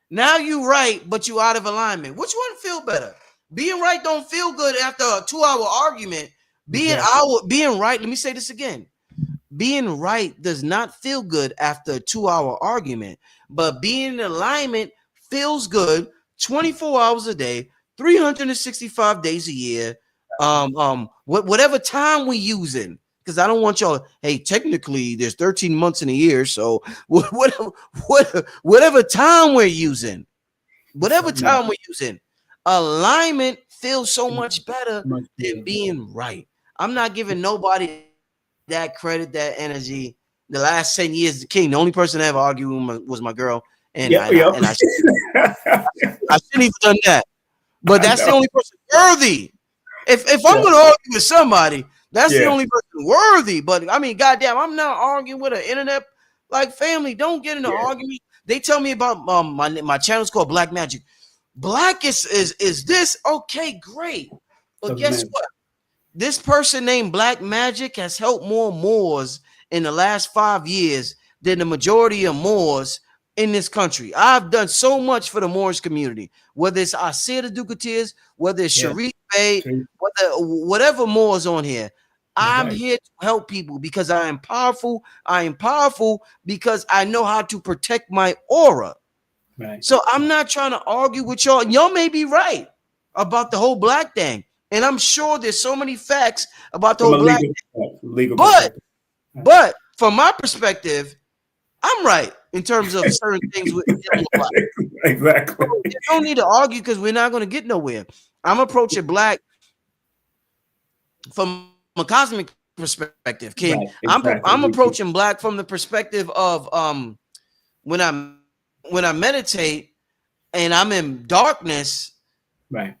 Now you right, but you out of alignment. Which one feel better? Being right don't feel good after a 2-hour argument. Being right, let me say this again. Being right does not feel good after a 2-hour argument, but being in alignment feels good 24 hours a day, 365 days a year. Whatever time we using, because I don't want y'all. Hey, technically, there's 13 months in a year, so whatever time we're using, alignment feels so much better than being right. I'm not giving nobody that credit, that energy. The last 10 years, the King, the only person I ever argued with was my girl, and I shouldn't even done that. But that's the only person worthy. If I'm going to argue with somebody, that's the only person worthy. But I mean, goddamn, I'm not arguing with an internet Like, family, don't get in an argument. They tell me about my channel's called Black Magic. Black is this okay? Great, but guess what? This person named Black Magic has helped more Moors in the last 5 years than the majority of Moors in this country. I've done so much for the Moorish community, whether it's Asir the Ducateers, whether it's Sharif Bey, whatever Moors on here. I'm here to help people because I am powerful. I am powerful because I know how to protect my aura.
Right.
So I'm not trying to argue with y'all. Y'all may be right about the whole black thing. And I'm sure there's so many facts about the whole black thing. But from my perspective, I'm right in terms of certain things with black.
Exactly.
So you don't need to argue because we're not going to get nowhere. I'm approaching black from a cosmic perspective, King.
Right, exactly.
I'm approaching black from the perspective of when I meditate and I'm in darkness,
right?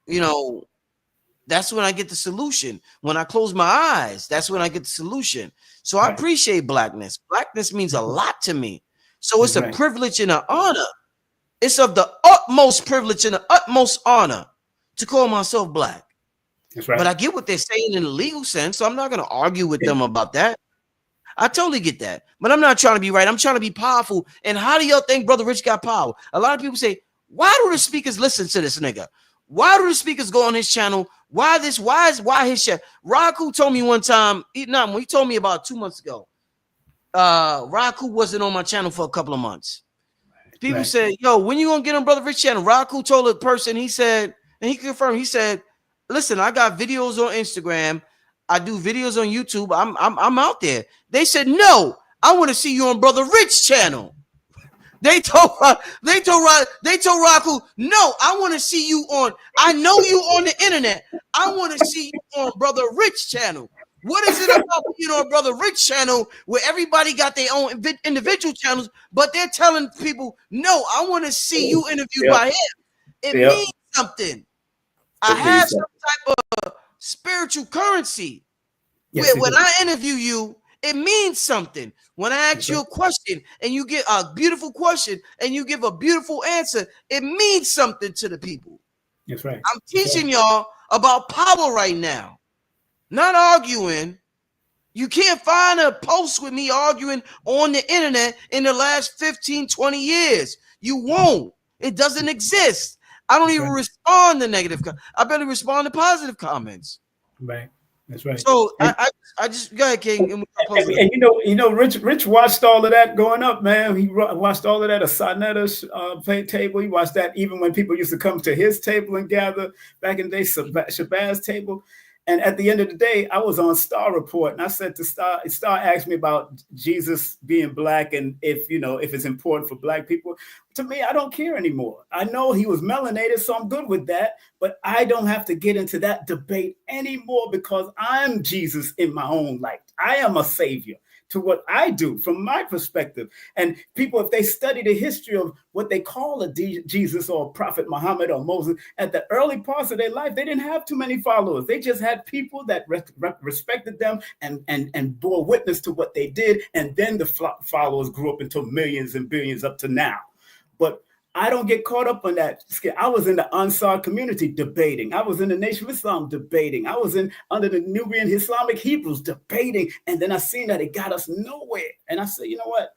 You know, that's when I get the solution. When I close my eyes, that's when I get the solution. So I appreciate blackness. Blackness means a lot to me. So it's a privilege and an honor. It's of the utmost privilege and the utmost honor to call myself black.
That's right.
But I get what they're saying in the legal sense, so I'm not going to argue with them about that. I totally get that. But I'm not trying to be right. I'm trying to be powerful. And how do y'all think Brother Rich got power? A lot of people say, why do the speakers listen to this nigga? Why do the speakers go on his channel? Why his channel? Raku told me one time, he told me about 2 months ago. Raku wasn't on my channel for a couple of months. People said, yo, when you gonna get on Brother Rich channel? Raku told a person, he said, and he confirmed, he said, listen, I got videos on Instagram. I do videos on YouTube. I'm out there. They said, no, I want to see you on Brother Rich channel. They told Raku, no, I want to see you on. I know you on the internet. I want to see you on Brother Rich channel. What is it about being on Brother Rich channel where everybody got their own individual channels, but they're telling people, no, I want to see you interviewed by him. It means something. I have some type of spiritual currency. Where when I interview you, it means something. When I ask you a question and you get a beautiful question and you give a beautiful answer, it means something to the people.
That's right.
I'm teaching y'all about power right now, not arguing. You can't find a post with me arguing on the internet in the last 15, 20 years. You won't. It doesn't exist. I don't even respond to negative. I barely respond to positive comments.
Right. That's right.
So I just go ahead, King. And
you know, Rich watched all of that going up, man. He watched all of that. Asad table. He watched that even when people used to come to his table and gather back in the day. Shabazz table. And at the end of the day, I was on Star Report, and I said to Star asked me about Jesus being black and if it's important for black people. To me, I don't care anymore. I know he was melanated, so I'm good with that. But I don't have to get into that debate anymore because I'm Jesus in my own light. I am a savior to what I do from my perspective. And people, if they study the history of what they call a Jesus or Prophet Muhammad or Moses, at the early parts of their life, they didn't have too many followers. They just had people that respected them and bore witness to what they did. And then the followers grew up into millions and billions up to now. But I don't get caught up on that. I was in the Ansar community debating. I was in the Nation of Islam debating. I was under the Nubian Islamic Hebrews debating. And then I seen that it got us nowhere. And I said, you know what?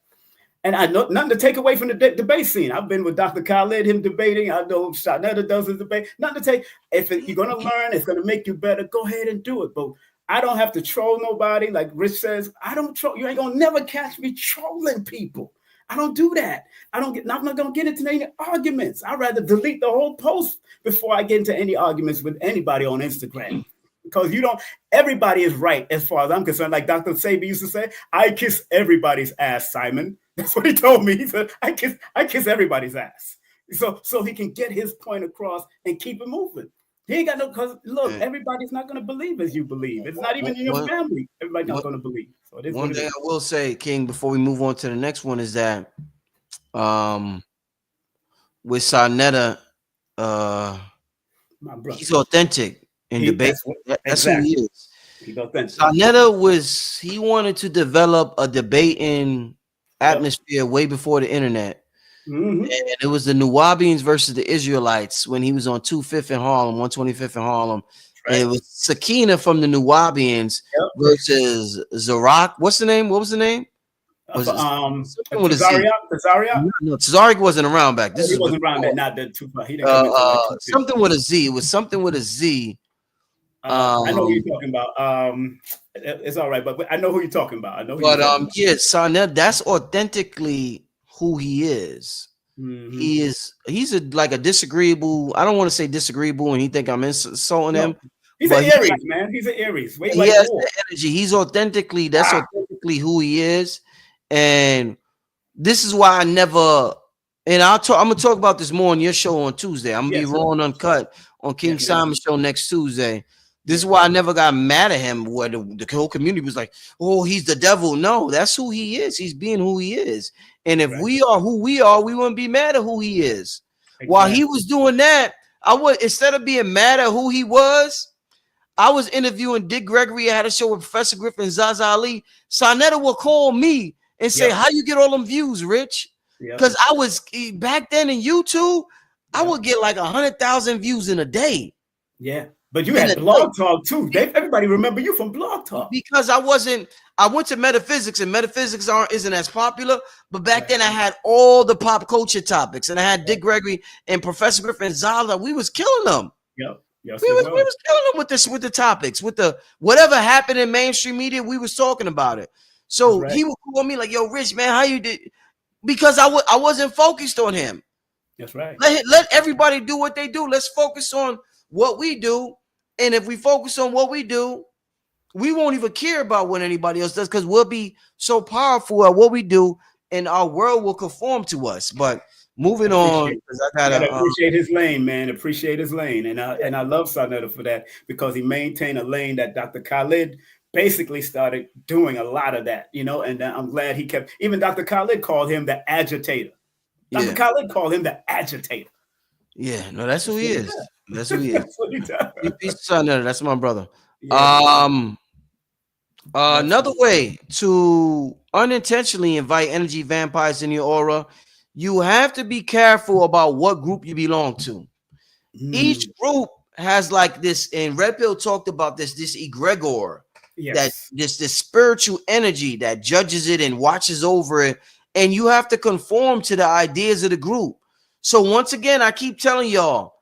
And I know nothing to take away from the debate scene. I've been with Dr. Khaled, him debating. I know Shanetta does his debate. Nothing to take. If you're going to learn, it's going to make you better, go ahead and do it. But I don't have to troll nobody. Like Rich says, I don't troll. You ain't going to never catch me trolling people. I don't do that. I'm not going to get into any arguments. I'd rather delete the whole post before I get into any arguments with anybody on Instagram. Because everybody is right as far as I'm concerned. Like Dr. Sabi used to say, I kiss everybody's ass, Simon. That's what he told me. He said, I kiss everybody's ass. So he can get his point across and keep it moving. He ain't got no, because look, everybody's not going to believe as you believe. It's not even in your family. Everybody's not going to believe. So
one thing I will say, King, before we move on to the next one is that with Sarnetta, he's authentic in debate. That's who he is.
He's authentic.
Sonetta he wanted to develop a debating
Yep.
atmosphere way before the internet.
Mm-hmm.
And it was the Nuwabians versus the Israelites when he was on 25th in Harlem, 125th in Harlem.
Right.
And it was Sakina from the Nuwabians
Yep.
versus Zarak. What's the name? What was the name? Was it something with a Z?
Tazariak?
No, Zarak wasn't around back. This
He
is
wasn't around
before.
that. Not that too far. He didn't come into like 250.
Something with a Z. It was something with a Z.
I know who you're talking about. It's all right, but I know who you're talking about. I know who you're talking about.
Yeah, Sonetta, that's authentically who he is.
Mm-hmm.
He's like a disagreeable. I don't want to say disagreeable, and he think I'm insulting him.
He's an Aries, man. He's an Aries.
He has the energy. He's authentically. That's authentically who he is, and this is why I never. And I'm gonna talk about this more on your show on Tuesday. I'm gonna be raw and uncut on King Simon's show next Tuesday. This is why I never got mad at him. Where the whole community was like, "Oh, he's the devil." No, that's who he is. He's being who he is. And if we are who we are, we wouldn't be mad at who he is. Exactly. While he was doing that, I would, instead of being mad at who he was, I was interviewing Dick Gregory. I had a show with Professor Griffin, Zaza Ali. Sonetta will call me and say, "How you get all them views, Rich?" Because I was back then in YouTube, I would get like 100,000 views in a day.
Yeah. But you had Blog Talk too. Everybody remember you from Blog Talk.
Because I went to metaphysics, and metaphysics isn't as popular. But back then I had all the pop culture topics, and I had Dick Gregory and Professor Griffin Zala. We was killing them.
Yep. Yes,
we was killing them with the topics, with the whatever happened in mainstream media, we was talking about it. So he would call me like, "Yo, Rich, man, how you did?" Because I wasn't focused on him.
That's right.
Let everybody do what they do. Let's focus on what we do. And if we focus on what we do, we won't even care about what anybody else does, because we'll be so powerful at what we do, and our world will conform to us. But moving on, because I gotta
appreciate his lane, man. Appreciate his lane, and I love Sonetta for that, because he maintained a lane that Dr. Khalid basically started doing a lot of that, you know. And I'm glad he kept. Even Dr. Khalid called him the agitator. Dr. Khalid called him the agitator.
Yeah, no, that's who he is. That's who he is. That's my brother. Another way to unintentionally invite energy vampires in your aura, you have to be careful about what group you belong to. Each group has like this, and Red Pill talked about this egregor, that this spiritual energy that judges it and watches over it, and you have to conform to the ideas of the group. So once again, I keep telling y'all,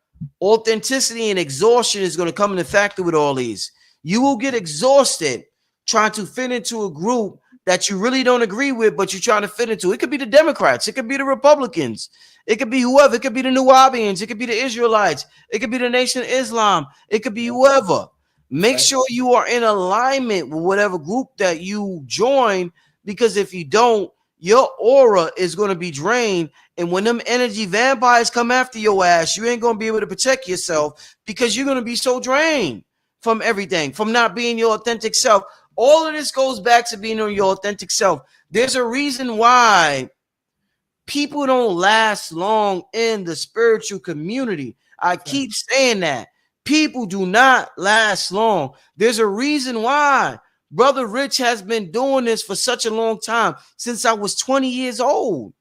authenticity and exhaustion is going to come into factor with all these. You will get exhausted trying to fit into a group that you really don't agree with, but you're trying to fit into. It could be the Democrats, it could be the Republicans, it could be whoever, it could be the Nuwabians, it could be the Israelites, it could be the Nation of Islam, it could be whoever. Make sure you are in alignment with whatever group that you join, because if you don't, your aura is going to be drained. And when them energy vampires come after your ass, you ain't going to be able to protect yourself, because you're going to be so drained from everything, from not being your authentic self. All of this goes back to being on your authentic self. There's a reason why people don't last long in the spiritual community. I keep saying that. People do not last long. There's a reason why. Brother Rich has been doing this for such a long time, since I was 20 years old.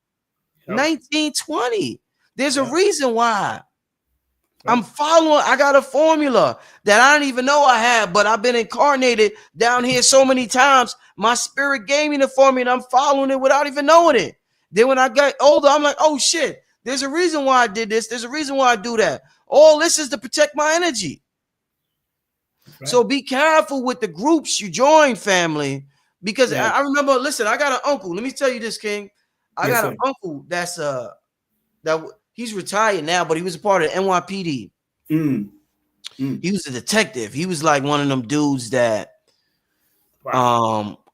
1920. There's a reason why. I'm following. I got a formula that I don't even know I have, but I've been incarnated down here so many times. My spirit gave me the formula, and I'm following it without even knowing it. Then when I got older, I'm like, oh shit, there's a reason why I did this. There's a reason why I do that. All this is to protect my energy. So be careful with the groups you join, family, because I remember, listen, I got an uncle. Let me tell you this, King. I got an uncle that's that he's retired now, but he was a part of the NYPD. He was a detective. He was like one of them dudes that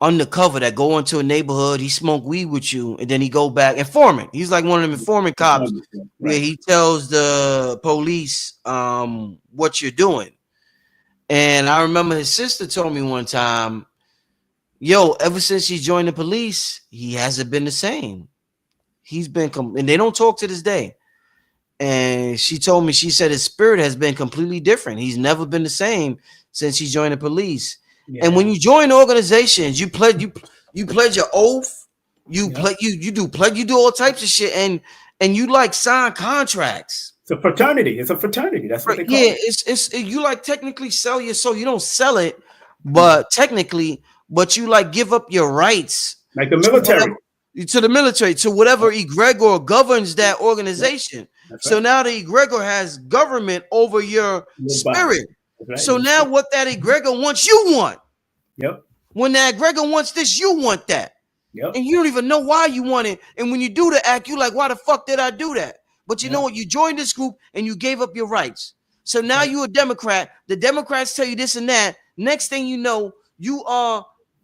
undercover, that go into a neighborhood, he smoke weed with you, and then he go back. Informant. He's like one of them informant cops where he tells the police what you're doing. And I remember his sister told me one time, yo, ever since he joined the police, he hasn't been the same. He's been, and they don't talk to this day. And she told me, she said his spirit has been completely different. He's never been the same since he joined the police. And when
Yeah.
you join organizations, you pledge your oath,
Yep.
you do all types of shit, and you like sign contracts.
It's a fraternity. It's a fraternity. That's what
Right?
they
Yeah,
call it.
you like technically sell your soul. You don't sell it,
Yeah.
but technically, but you like give up your rights
Like the
to whatever
military.
to the military, to whatever
Yep.
egregor governs that
Yep.
organization.
That's
So
right.
now the egregor has government over your
Your body.
spirit.
That's right.
So
Your
now
spirit.
what that egregor wants, you want.
Yep.
When that egregor wants this, you want that.
Yep.
And you don't even know why you want it. And when you do the act, you like, why the fuck did I do that? But you know
Yep.
what? You joined this group and you gave up your rights. So
That's
now
right.
you a Democrat. The Democrats tell you this and that. Next thing you know, you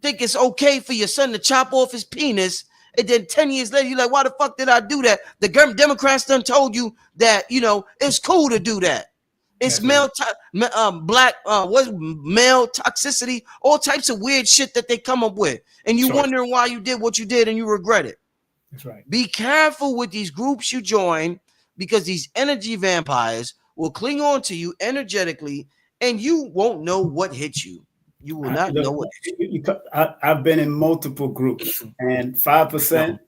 think it's okay for your son to chop off his penis. And then 10 years later, you're like, why the fuck did I do that? The Democrats done told you that, it's cool to do that. It's
That's right.
black, what male toxicity, all types of weird shit that they come up with, and you
Sure.
wondering why you did what you did, and you regret it.
That's right.
Be careful with these groups you join, because these energy vampires will cling on to you energetically, and you won't know what hit you. You will not know
Look,
what hit
I've been in multiple groups,
you.
and
No.
5%,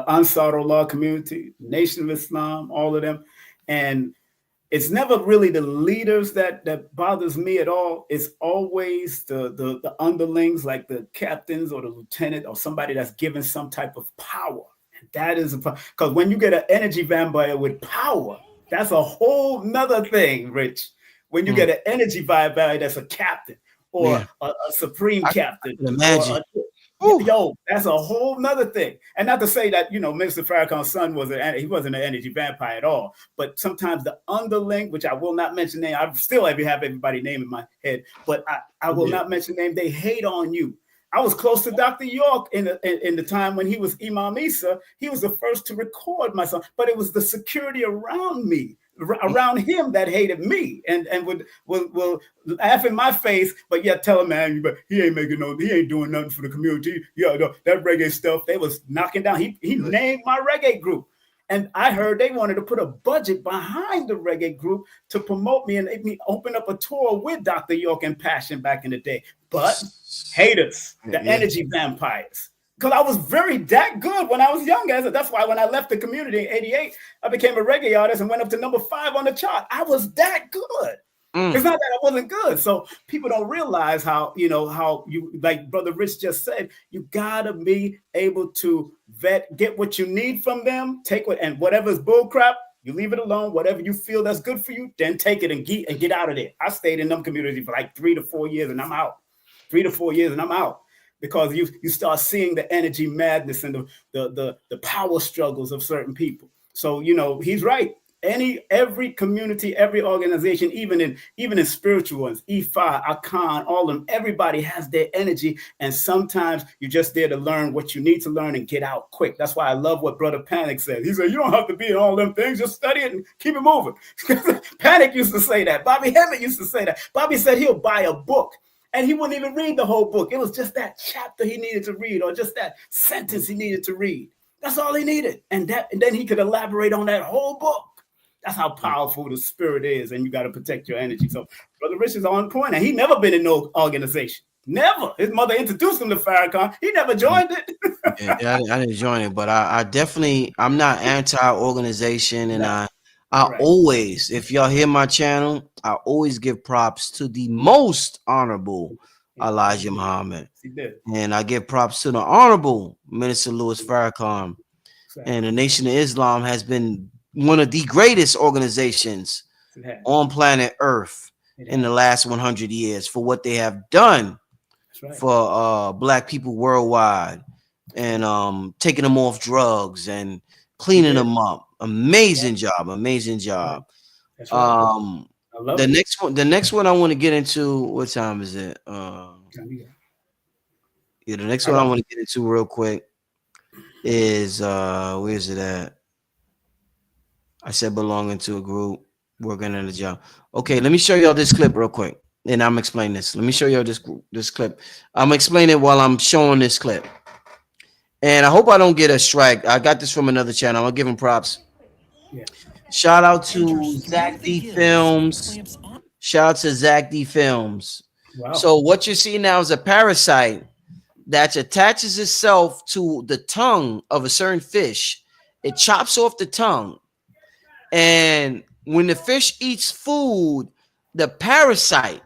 Ansar Allah community, Nation of Islam, all of them, and it's never really the leaders that bothers me at all. It's always the underlings, like the captains or the lieutenant or somebody that's given some type of power. And that is because when you get an energy vampire with power, that's a whole nother thing, Rich. When you
Mm.
get an energy vampire that's a captain or
Yeah,
a supreme
I
captain
can
or
imagine.
a
Whew.
yo, that's a whole nother thing. And not to say that, Minister Farrakhan's son he wasn't an energy vampire at all. But sometimes the underling, which I will not mention name, I still have everybody name in my head, but I will
Yeah.
not mention name. They hate on you. I was close to Dr. York in the time when he was Imam Isa. He was the first to record my son, but it was the security around me, around him, that hated me and will laugh in my face, but yet tell him, man, he ain't doing nothing for the community. Yeah, that reggae stuff they was knocking down. He named my reggae group. And I heard they wanted to put a budget behind the reggae group to promote me and make me open up a tour with Dr. York and Passion back in the day. But haters, the
Yeah.
energy vampires. Because I was very that good when I was young. That's why when I left the community in 88, I became a reggae artist and went up to number 5 on the chart. I was that good. It's
Mm.
not that I wasn't good. So people don't realize how you, like Brother Rich just said, you gotta be able to get what you need from them, take what, and whatever's bullcrap, you leave it alone. Whatever you feel that's good for you, then take it and get out of there. I stayed in them communities for like 3 to 4 years and I'm out. 3 to 4 years and I'm out. Because you start seeing the energy madness and the power struggles of certain people. So he's right. Every community, every organization, even in spiritual ones, Ifa, Akan, all of them, everybody has their energy, and sometimes you're just there to learn what you need to learn and get out quick. That's why I love what Brother Panic said. He said, you don't have to be in all them things, just study it and keep it moving. Panic used to say that. Bobby Hemmett used to say that. Bobby said he'll buy a book and he wouldn't even read the whole book. It was just that chapter he needed to read, or just that sentence he needed to read. That's all he needed. And then he could elaborate on that whole book. That's how powerful the spirit is, and you got to protect your energy. So Brother Rich is on point, and he never been in no organization. Never. His mother introduced him to Farrakhan. He never joined it.
Yeah, I didn't join it, but I definitely, I'm not anti-organization, and
No,
I
right.
always, if y'all hear my channel, I always give props to the most honorable Elijah Muhammad,
He did.
and I give props to the honorable Minister Louis Farrakhan.
Exactly.
And the Nation of Islam has been one of the greatest organizations on planet Earth in the last 100 years for what they have done for Black people worldwide, and taking them off drugs and cleaning them up. Amazing job. Amazing job.
That's right. I love it.
The next one I want to get into, what time is it? Yeah, the next one I want to get into real quick is where's it at? I said belonging to a group, working at a job. Okay, let me show y'all this clip real quick, and I'm explaining this. Let me show y'all this clip. I'm explaining while I'm showing this clip, and I hope I don't get a strike. I got this from another channel. I'll give him props.
Yeah.
Shout out to Zach D Films. Shout out to Zach D Films.
Wow.
So what you see now is a parasite that attaches itself to the tongue of a certain fish. It chops off the tongue. And when the fish eats food, the parasite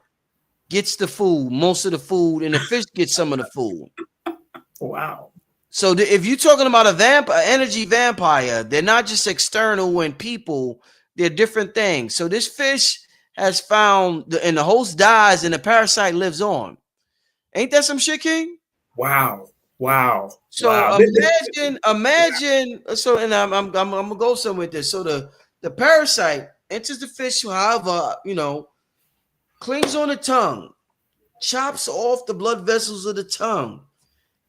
gets the food, most of the food, and the fish gets some of the food.
Wow.
So if you're talking about an energy vampire, they're not just external when people, they're different things. So this fish has found, and the host dies and the parasite lives on. Ain't that some shit, King?
Wow. Wow.
So
Wow.
imagine. So, and I'm gonna go somewhere with this. So the parasite enters the fish, however, clings on the tongue, chops off the blood vessels of the tongue.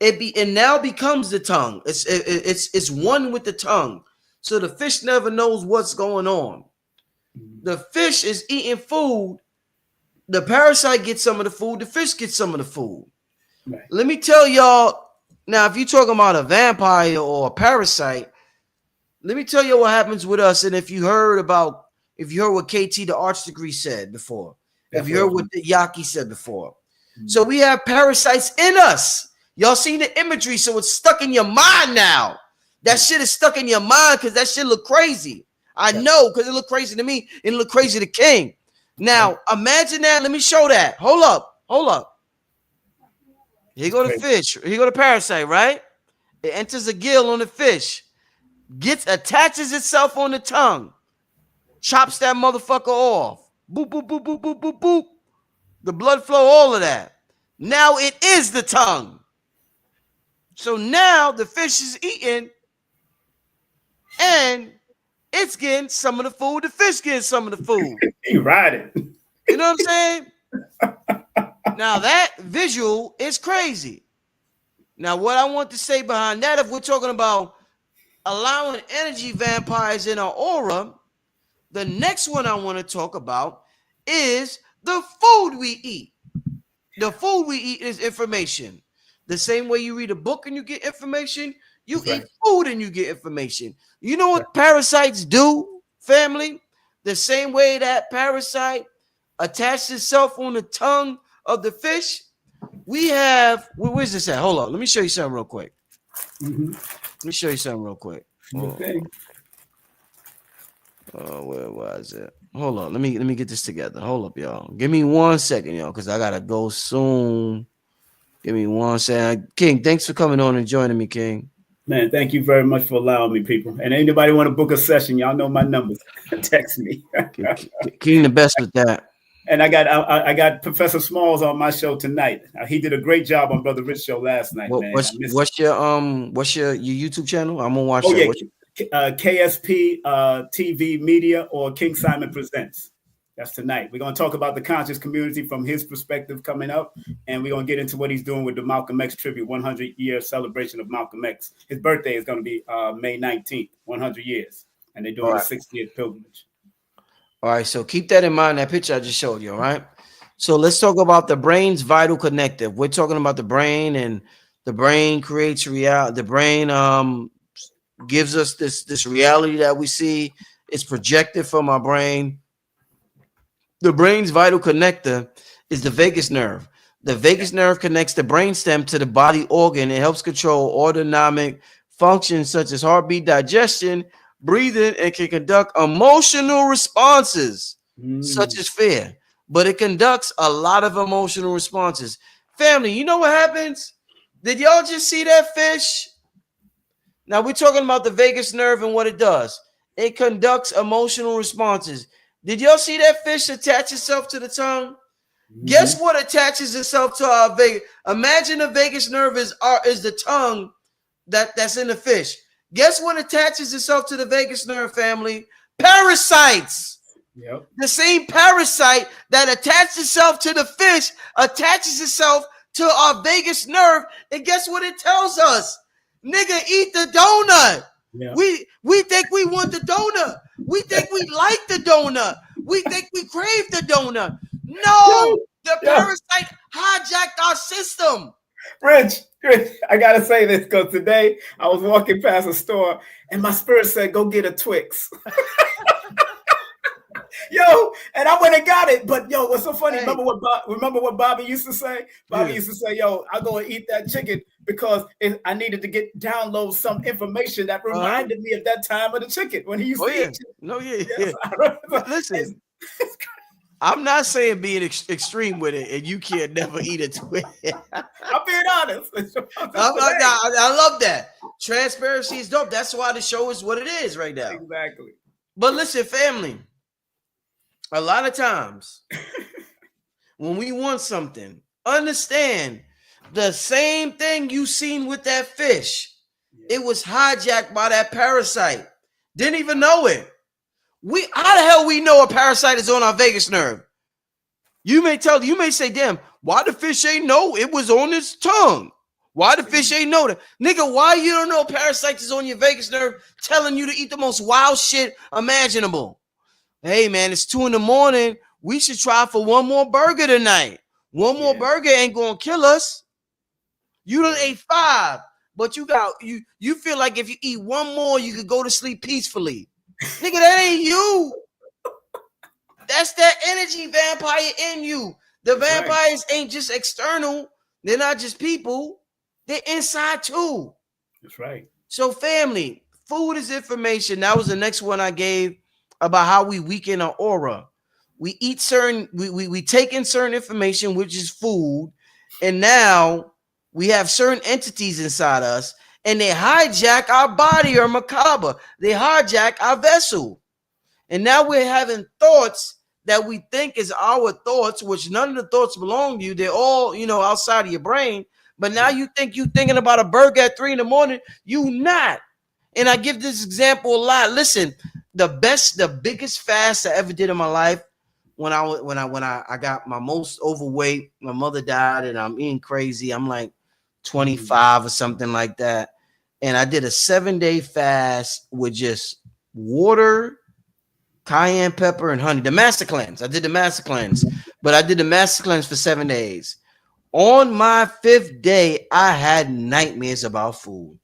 It now becomes the tongue. It's one with the tongue. So the fish never knows what's going on. The fish is eating food. The parasite gets some of the food. The fish gets some of the food.
Right.
Let me tell y'all. Now, if you're talking about a vampire or a parasite, let me tell you what happens with us. And if you heard what KT the arts degree said before, if you heard what the Yaki said before. So we have parasites in us. Y'all seen the imagery, so it's stuck in your mind now. That shit is stuck in your mind because that shit look crazy. I know, because it look crazy to me. It look crazy to King. Now, imagine that. Let me show that. Hold up. Here go the fish. Here go the parasite, right? It enters a gill on the fish. Attaches itself on the tongue. Chops that motherfucker off. Boop, boop, boop, boop, boop, boop, boop. The blood flow, all of that. Now it is the tongue. So now the fish is eating and it's getting some of the food. The fish getting some of the food.
He riding.
You know what I'm saying? Now that visual is crazy. Now what I want to say behind that, if we're talking about allowing energy vampires in our aura, the next one I want to talk about is the food we eat. The food we eat is information. The same way you read a book and you get information, you eat food and you get information. You know what parasites do, family? The same way that parasite attaches itself on the tongue of the fish. We have, where's this at? Hold on. Let me show you something real quick. Let me show you something real quick. Where was it? Hold on. Let me get this together. Hold up, y'all. Give me 1 second, y'all, because I gotta go soon. Give me 1 second. King, thanks for coming on and joining me, King.
Man, thank you very much for allowing me, people. And anybody want to book a session, y'all know my numbers. Text me.
King the best with that.
And I got Professor Smalls on my show tonight. He did a great job on Brother Rich show last night, man.
What's your YouTube channel? I'm gonna watch
that. KSP TV Media or King Simon Presents. That's tonight. We're going to talk about the conscious community from his perspective coming up, and we're going to get into what he's doing with the Malcolm X tribute, 100-year celebration of Malcolm X. His birthday is going to be May 19th, 100 years, and they're doing the 60th pilgrimage.
All right, so keep that in mind, that picture I just showed you, all right? So let's talk about the brain's vital connective. We're talking about the brain, and the brain creates reality. The brain gives us this reality that we see. It's projected from our brain. The brain's vital connector is the vagus nerve. The vagus nerve connects the brainstem to the body organ. It helps control autonomic functions such as heartbeat, digestion, breathing, and can conduct emotional responses such as fear. But it conducts a lot of emotional responses. Family, you know what happens? Did y'all just see that fish? Now we're talking about the vagus nerve and what it does. It conducts emotional responses. Did y'all see that fish attach itself to the tongue? Guess what attaches itself to our vagus? Imagine the vagus nerve is the tongue that's in the fish. Guess what attaches itself to the vagus nerve, family? Parasites.
Yep.
The same parasite that attaches itself to the fish attaches itself to our vagus nerve. And guess what it tells us? Nigga, eat the donut.
Yeah.
We think we want the donut. We think we like the donut. We think we crave the donut. No, the parasite hijacked our system.
Rich, I gotta say this because today I was walking past a store and my spirit said, "Go get a Twix." Yo, and I went and got it. But yo, what's so funny?
Hey,
Remember what Bobby used to say? Bobby
yeah.
used to say, "Yo, I go and eat that chicken because I needed to download some information that
Uh-huh.
reminded me of that time of the chicken when he used
Oh
to
yeah.
eat chicken."
No, yeah,
Yes,
yeah.
I remember.
Listen, I'm not saying being extreme with it, and you can't never eat a twig.
I'm being honest.
I love that. Transparency is dope. That's why the show is what it is right now.
Exactly.
But listen, family, a lot of times when we want something, understand the same thing you seen with that fish.
Yeah.
It was hijacked by that parasite. Didn't even know it. How the hell we know a parasite is on our vagus nerve? You may say, damn, why the fish ain't know it was on its tongue? Why the fish ain't know that? Nigga, why you don't know parasites is on your vagus nerve telling you to eat the most wild shit imaginable? Hey man, it's 2 a.m. We should try for one more burger tonight. One more burger ain't gonna kill us. You done ate 5, but you feel like if you eat one more, you could go to sleep peacefully. Nigga, that ain't you. That's that energy vampire in you. The vampires ain't just external. They're not just people. They're inside too.
That's right.
So family, food is information. That was the next one I gave about how we weaken our aura. We eat we take in certain information, which is food, and now we have certain entities inside us, and they hijack our body or macabre. They hijack our vessel. And now we're having thoughts that we think is our thoughts, which none of the thoughts belong to you. They're all, outside of your brain. But now you think you thinking about a burger at 3 a.m. You not. And I give this example a lot. Listen, the biggest fast I ever did in my life, when I got my most overweight, my mother died, and I'm eating crazy. I'm like 25 or something like that. And I did a 7-day fast with just water, cayenne pepper, and honey. The master cleanse. I did the master cleanse, but I did the master cleanse for 7 days. On my 5th day, I had nightmares about food.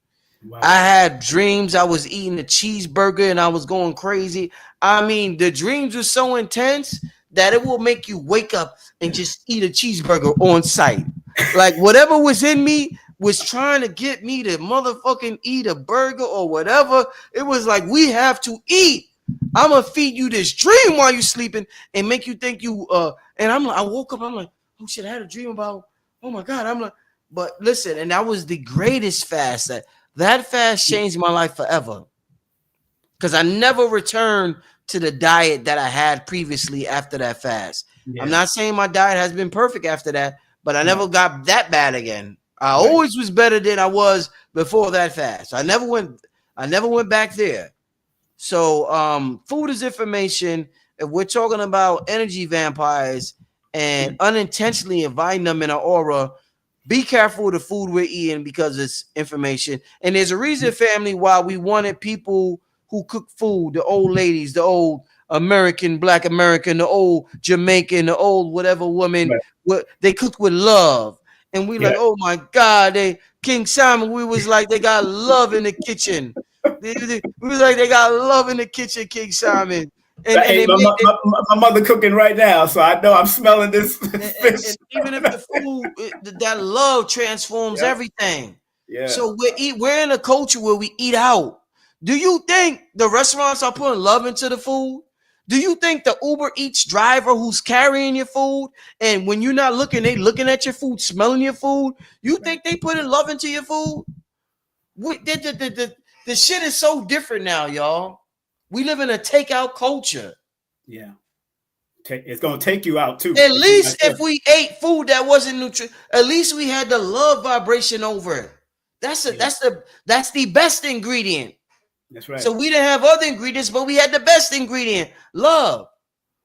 Wow. I had dreams. I was eating a cheeseburger and I was going crazy. I mean, the dreams were so intense that it will make you wake up and just eat a cheeseburger on sight. Like whatever was in me was trying to get me to motherfucking eat a burger or whatever. It was like, we have to eat. I'm gonna feed you this dream while you're sleeping and make you think you and I woke up, I'm like, oh shit, I had a dream about, oh my God. I'm like, but listen, and that was the greatest fast. That fast changed my life forever. Because I never returned to the diet that I had previously after that fast. Yeah. I'm not saying my diet has been perfect after that, but I never got that bad again. I always was better than I was before that fast. I never went back there. So food is information. If we're talking about energy vampires and unintentionally inviting them in our aura, be careful with the food we're eating because it's information. And there's a reason, family, why we wanted people who cook food, the old ladies, the old American, Black American, the old Jamaican, the old whatever woman, they cook with love. And we like, oh my God, King Simon, we was like, they got love in the kitchen. We was like, they got love in the kitchen, King Simon. And,
hey, my mother cooking right now, so I know I'm smelling this fish.
And even if the food, that love transforms everything. Yeah. So we're in a culture where we eat out. Do you think the restaurants are putting love into the food? Do you think the Uber Eats driver who's carrying your food, and when you're not looking, they looking at your food, smelling your food, you think they putting love into your food? The shit is so different now, y'all. We live in a takeout culture.
Yeah. It's going to take you out too.
At least if we ate food that wasn't nutritious, at least we had the love vibration over it. That's the best ingredient.
That's right.
So we didn't have other ingredients, but we had the best ingredient, love.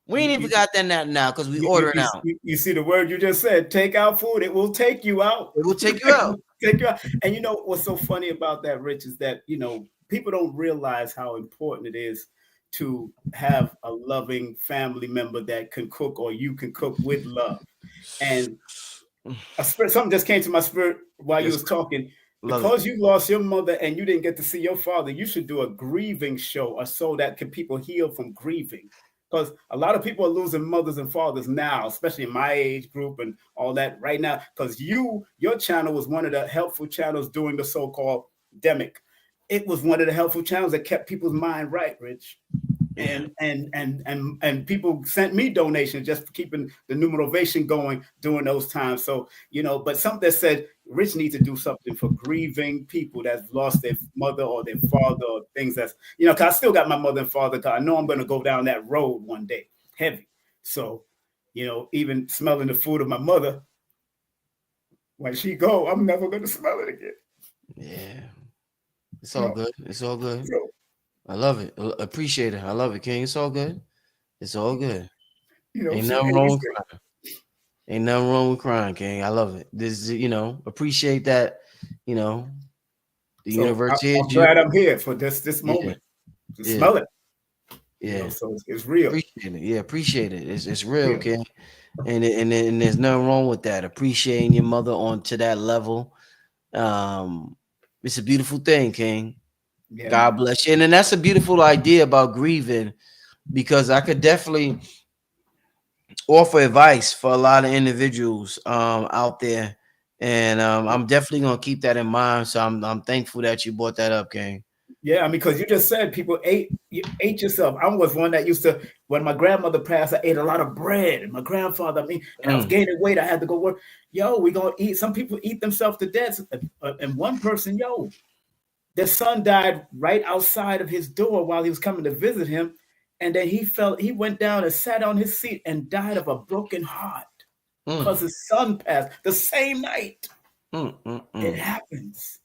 We ain't even got that now because we ordering out.
You see the word you just said, take out food. It will take you out.
It will take you out.
Take you out. And you know what's so funny about that, Rich, is that, people don't realize how important it is to have a loving family member that can cook, or you can cook with love. And something just came to my spirit while you was talking. Because you lost your mother and you didn't get to see your father, you should do a grieving show or so that people heal from grieving. because a lot of people are losing mothers and fathers now, especially in my age group and all that right now. Because your channel was one of the helpful channels during the so-called demic. It was one of the helpful channels that kept people's mind right, Rich.
Yeah.
And people sent me donations just for keeping the new motivation going during those times. So but something that said Rich needs to do something for grieving people that's lost their mother or their father or things that's because I still got my mother and father. Because I know I'm going to go down that road one day, heavy. So even smelling the food of my mother when she go, I'm never going to smell it again.
Yeah. It's
You
all
know,
good. It's all good.
so
I love it. Appreciate it. I love it, King. It's all good. It's all good. Ain't
she
nothing
made me
wrong with
sick.
crying. Ain't nothing wrong with crying, King. I love it. This, appreciate that. You know, the
So
universe
I'm
hears you.
glad I'm here for this
Yeah,
moment to
yeah,
smell it.
yeah.
So it's real.
Appreciate it. Yeah, appreciate it. It's real,
Real.
King. And there's nothing wrong with that. Appreciating your mother on to that level. Um, it's a beautiful thing, King.
Yeah,
God
man.
bless you. And then that's a beautiful idea about grieving, because I could definitely offer advice for a lot of individuals out there. And I'm definitely gonna keep that in mind. So I'm thankful that you brought that up, King.
Yeah, I mean, because you just said people you ate yourself. I was one that used to, when my grandmother passed, I ate a lot of bread. And my grandfather, and I was
Mm,
gaining weight. I had to go work. Yo, we gonna eat. Some people eat themselves to death. And one person, their son died right outside of his door while he was coming to visit him. And then he went down and sat on his seat and died of a broken heart because
mm,
his son passed the same night.
mm, mm,
It
mm,
happens.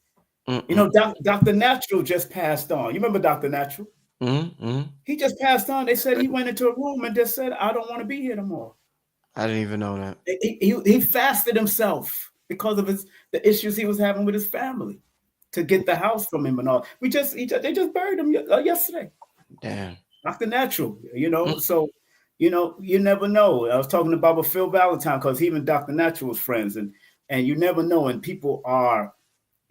mm, mm,
Dr. Natural just passed on. You remember Dr. Natural?
mm, mm.
He just passed on. They said he went into a room and just said, I don't want to be here no more.
I didn't even know that.
He fasted himself because of the issues he was having with his family to get the house from him and all. They just buried him yesterday.
Damn.
Dr. Natural,
Mm,
so you never know. I was talking about with Phil Valentine because even Dr. Natural was friends, and you never know, and people are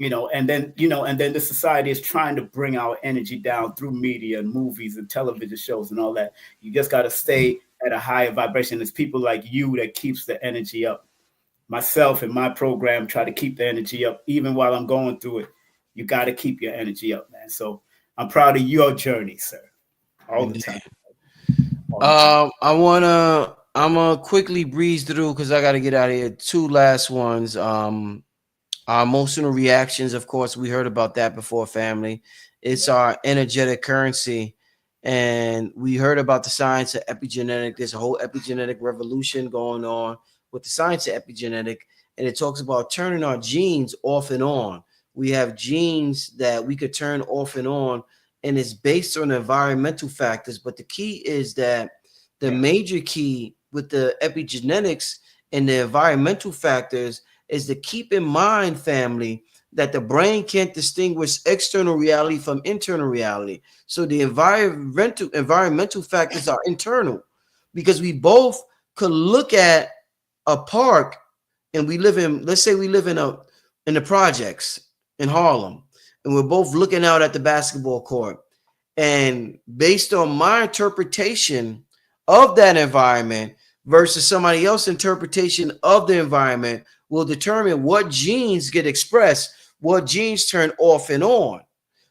and then the society is trying to bring our energy down through media and movies and television shows and all that. You just got to stay at a higher vibration. It's people like you that keeps the energy up. Myself and my program try to keep the energy up even while I'm going through it. You got to keep your energy up, man. So I'm proud of your journey, sir. All the time.
indeed.
All the time.
I'm gonna quickly breeze through because I gotta get out of here. Two last ones. Our emotional reactions, of course, we heard about that before, family. It's our energetic currency. And we heard about the science of epigenetic. There's a whole epigenetic revolution going on with the science of epigenetic. And it talks about turning our genes off and on. We have genes that we could turn off and on, and it's based on environmental factors. But the key is that the major key with the epigenetics and the environmental factors is to keep in mind, family, that the brain can't distinguish external reality from internal reality. So the environmental factors are internal, because we both could look at a park, and let's say we live in the projects in Harlem, and we're both looking out at the basketball court. And based on my interpretation of that environment versus somebody else's interpretation of the environment will determine what genes get expressed, what genes turn off and on.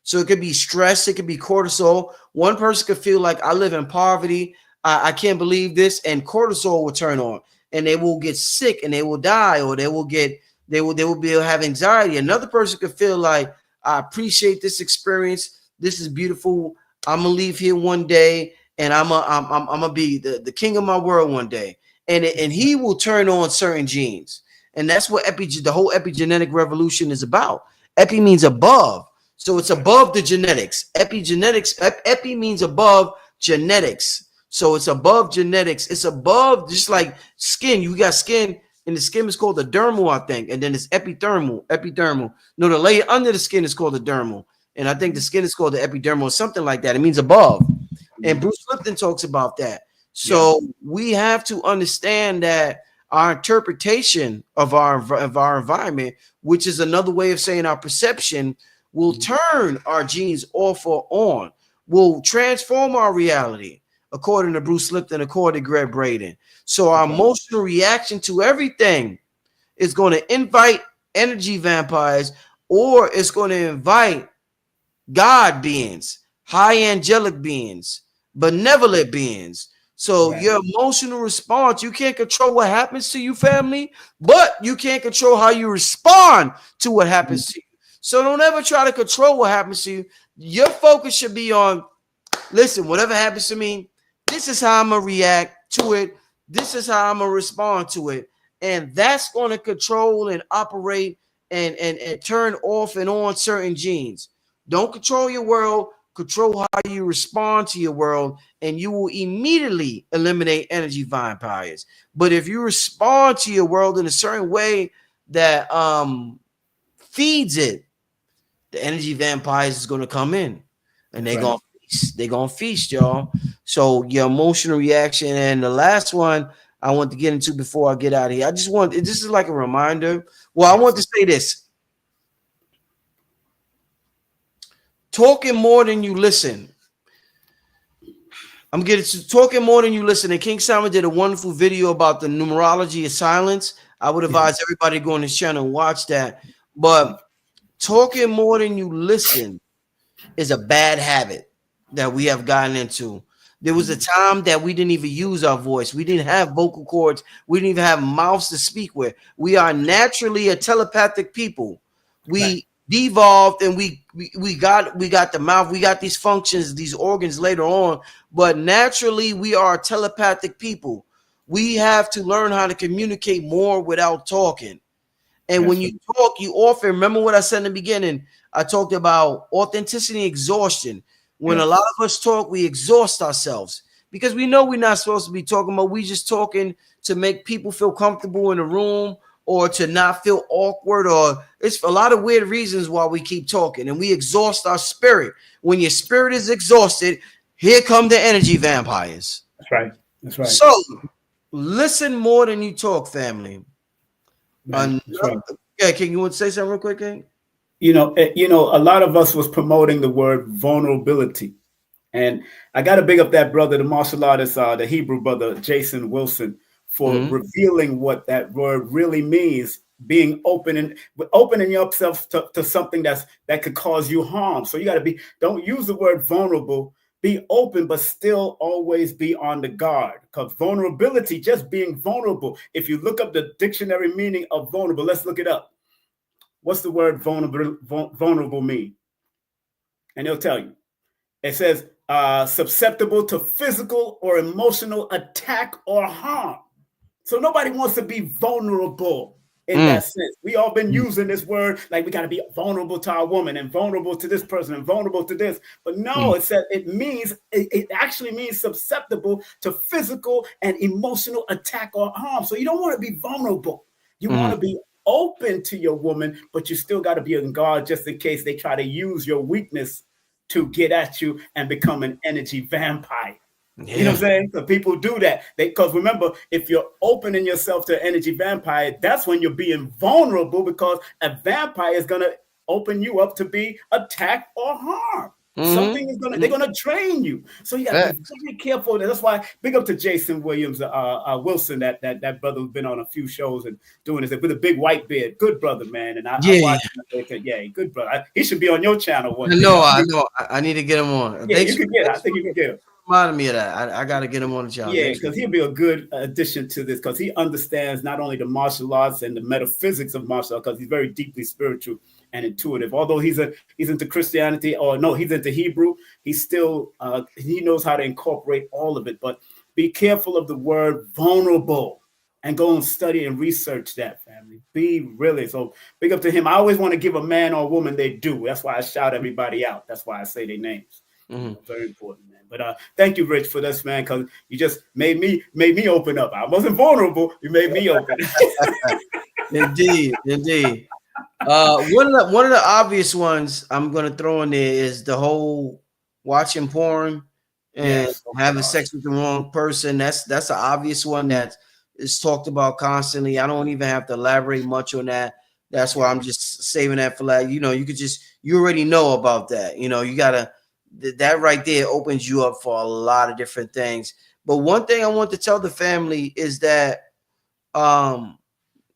So it could be stress, it could be cortisol. One person could feel like, I live in poverty, I can't believe this, and cortisol will turn on, and they will get sick and they will die, or they will be have anxiety. Another person could feel like, I appreciate this experience. This is beautiful. I'm gonna leave here one day, and I'm gonna be the king of my world one day. And he will turn on certain genes. And that's what the whole epigenetic revolution is about. Epi means above. So it's above the genetics. Epigenetics, epi means above genetics. So it's above genetics. It's above, just like skin. You got skin, and the skin is called the dermal, I think. And then it's epidermal. No, the layer under the skin is called the dermal. And I think the skin is called the epidermal or something like that. It means above. And Bruce Lipton talks about that.
Yeah.
So we have to understand that our interpretation of our environment, which is another way of saying our perception, will turn our genes off or on, will transform our reality. according to Bruce Lipton, according to Greg Braden. So our emotional reaction to everything is going to invite energy vampires, or it's going to invite God beings, high angelic beings, benevolent beings. So your emotional response, you can't control what happens to you, family, but you can't control how you respond to what happens to you. So don't ever try to control what happens to you. Your focus should be on, listen, whatever happens to me, this is how I'm going to react to it. This is how I'm going to respond to it. And that's going to control and operate and turn off and on certain genes. Don't control your world. Control how you respond to your world, and you will immediately eliminate energy vampires. But if you respond to your world in a certain way that feeds it, the energy vampires is going to come in, and they're gonna feast, y'all. So your emotional reaction, and the last one I want to get into before I get out of here. I just want, this is like a reminder. Well, I want to say this: talking more than you listen. I'm getting to talking more than you listen. And King Simon did a wonderful video about the numerology of silence. I would advise everybody to go on his channel and watch that. But talking more than you listen is a bad habit that we have gotten into. There was a time that we didn't even use our voice. We didn't have vocal cords. We didn't even have mouths to speak with. We are naturally a telepathic people. We devolved, and we got the mouth. We got these functions, these organs later on. But naturally, we are telepathic people. We have to learn how to communicate more without talking. And when you talk, you often, remember what I said in the beginning, I talked about authenticity and exhaustion. When a lot of us talk, we exhaust ourselves because we know we're not supposed to be talking, but we just talking to make people feel comfortable in the room or to not feel awkward, or it's a lot of weird reasons why we keep talking, and we exhaust our spirit. When your spirit is exhausted, here come the energy vampires.
That's right. That's right.
So listen more than you talk, family.
Right.
Yeah, King, you want to say something real quick, King?
A lot of us was promoting the word vulnerability. And I got to big up that brother, the martial artist, the Hebrew brother, Jason Wilson, for revealing what that word really means, being open and opening yourself to something that could cause you harm. So you got to don't use the word vulnerable, be open, but still always be on the guard, because vulnerability, just being vulnerable. If you look up the dictionary meaning of vulnerable, let's look it up. What's the word vulnerable mean? And they'll tell you. It says susceptible to physical or emotional attack or harm. So nobody wants to be vulnerable in that sense. We all been using this word like we got to be vulnerable to our woman and vulnerable to this person and vulnerable to this. But no, it said it actually means susceptible to physical and emotional attack or harm. So you don't want to be vulnerable. You want to be open to your woman, but you still got to be on guard just in case they try to use your weakness to get at you and become an energy vampire. Yeah. You know what I'm saying? So people do that. Because remember, if you're opening yourself to an energy vampire, that's when you're being vulnerable, because a vampire is going to open you up to be attacked or harmed. Something is they're gonna train you. So you gotta be very careful. That's why big up to Jason Williams, Wilson, that brother who's been on a few shows and doing this with a big white beard. Good brother, man. And I watch him. Yeah, good brother. He should be on your channel one day.
I know. I need to get him on.
Yeah, I think you can get him.
Reminded me of that. I got to get him on the channel.
Yeah, because he'll be a good addition to this, because he understands not only the martial arts and the metaphysics of martial arts, because he's very deeply spiritual and intuitive. Although he's into Christianity, or no, he's into Hebrew. He's still he knows how to incorporate all of it. But be careful of the word vulnerable, and go and study and research that, family. Be really so big up to him. I always want to give a man or a woman their due. That's why I shout everybody out. That's why I say their names. Very important, man. But thank you, Rich, for this, man, because you just made me open up. I wasn't vulnerable. You made me open.
Indeed. One of the obvious ones I'm gonna throw in there is the whole watching porn and having sex with the wrong person. That's an obvious one that is talked about constantly. I don't even have to elaborate much on that. That's why I'm just saving that for you already know about that. You gotta that right there opens you up for a lot of different things. But one thing I want to tell the family is that, and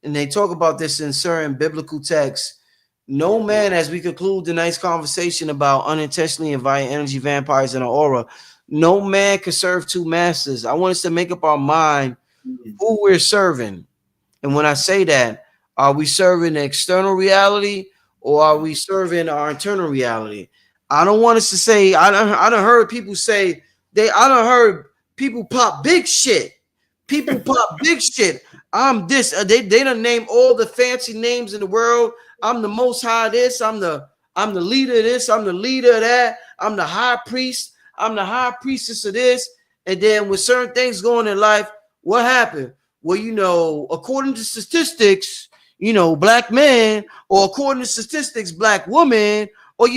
they talk about this in certain biblical texts, no man, as we conclude the nice conversation about unintentionally inviting energy vampires in our aura, no man can serve two masters. I want us to make up our mind who we're serving. And when I say that, are we serving the external reality or are we serving our internal reality? I don't want us to say, I done heard people say, I done heard people pop big shit. People pop big shit. I'm this. They done name all the fancy names in the world. I'm the most high this. I'm the leader of this. I'm the leader of that. I'm the high priest. I'm the high priestess of this. And then with certain things going in life, what happened? Well, according to statistics, black men, or according to statistics, black woman, or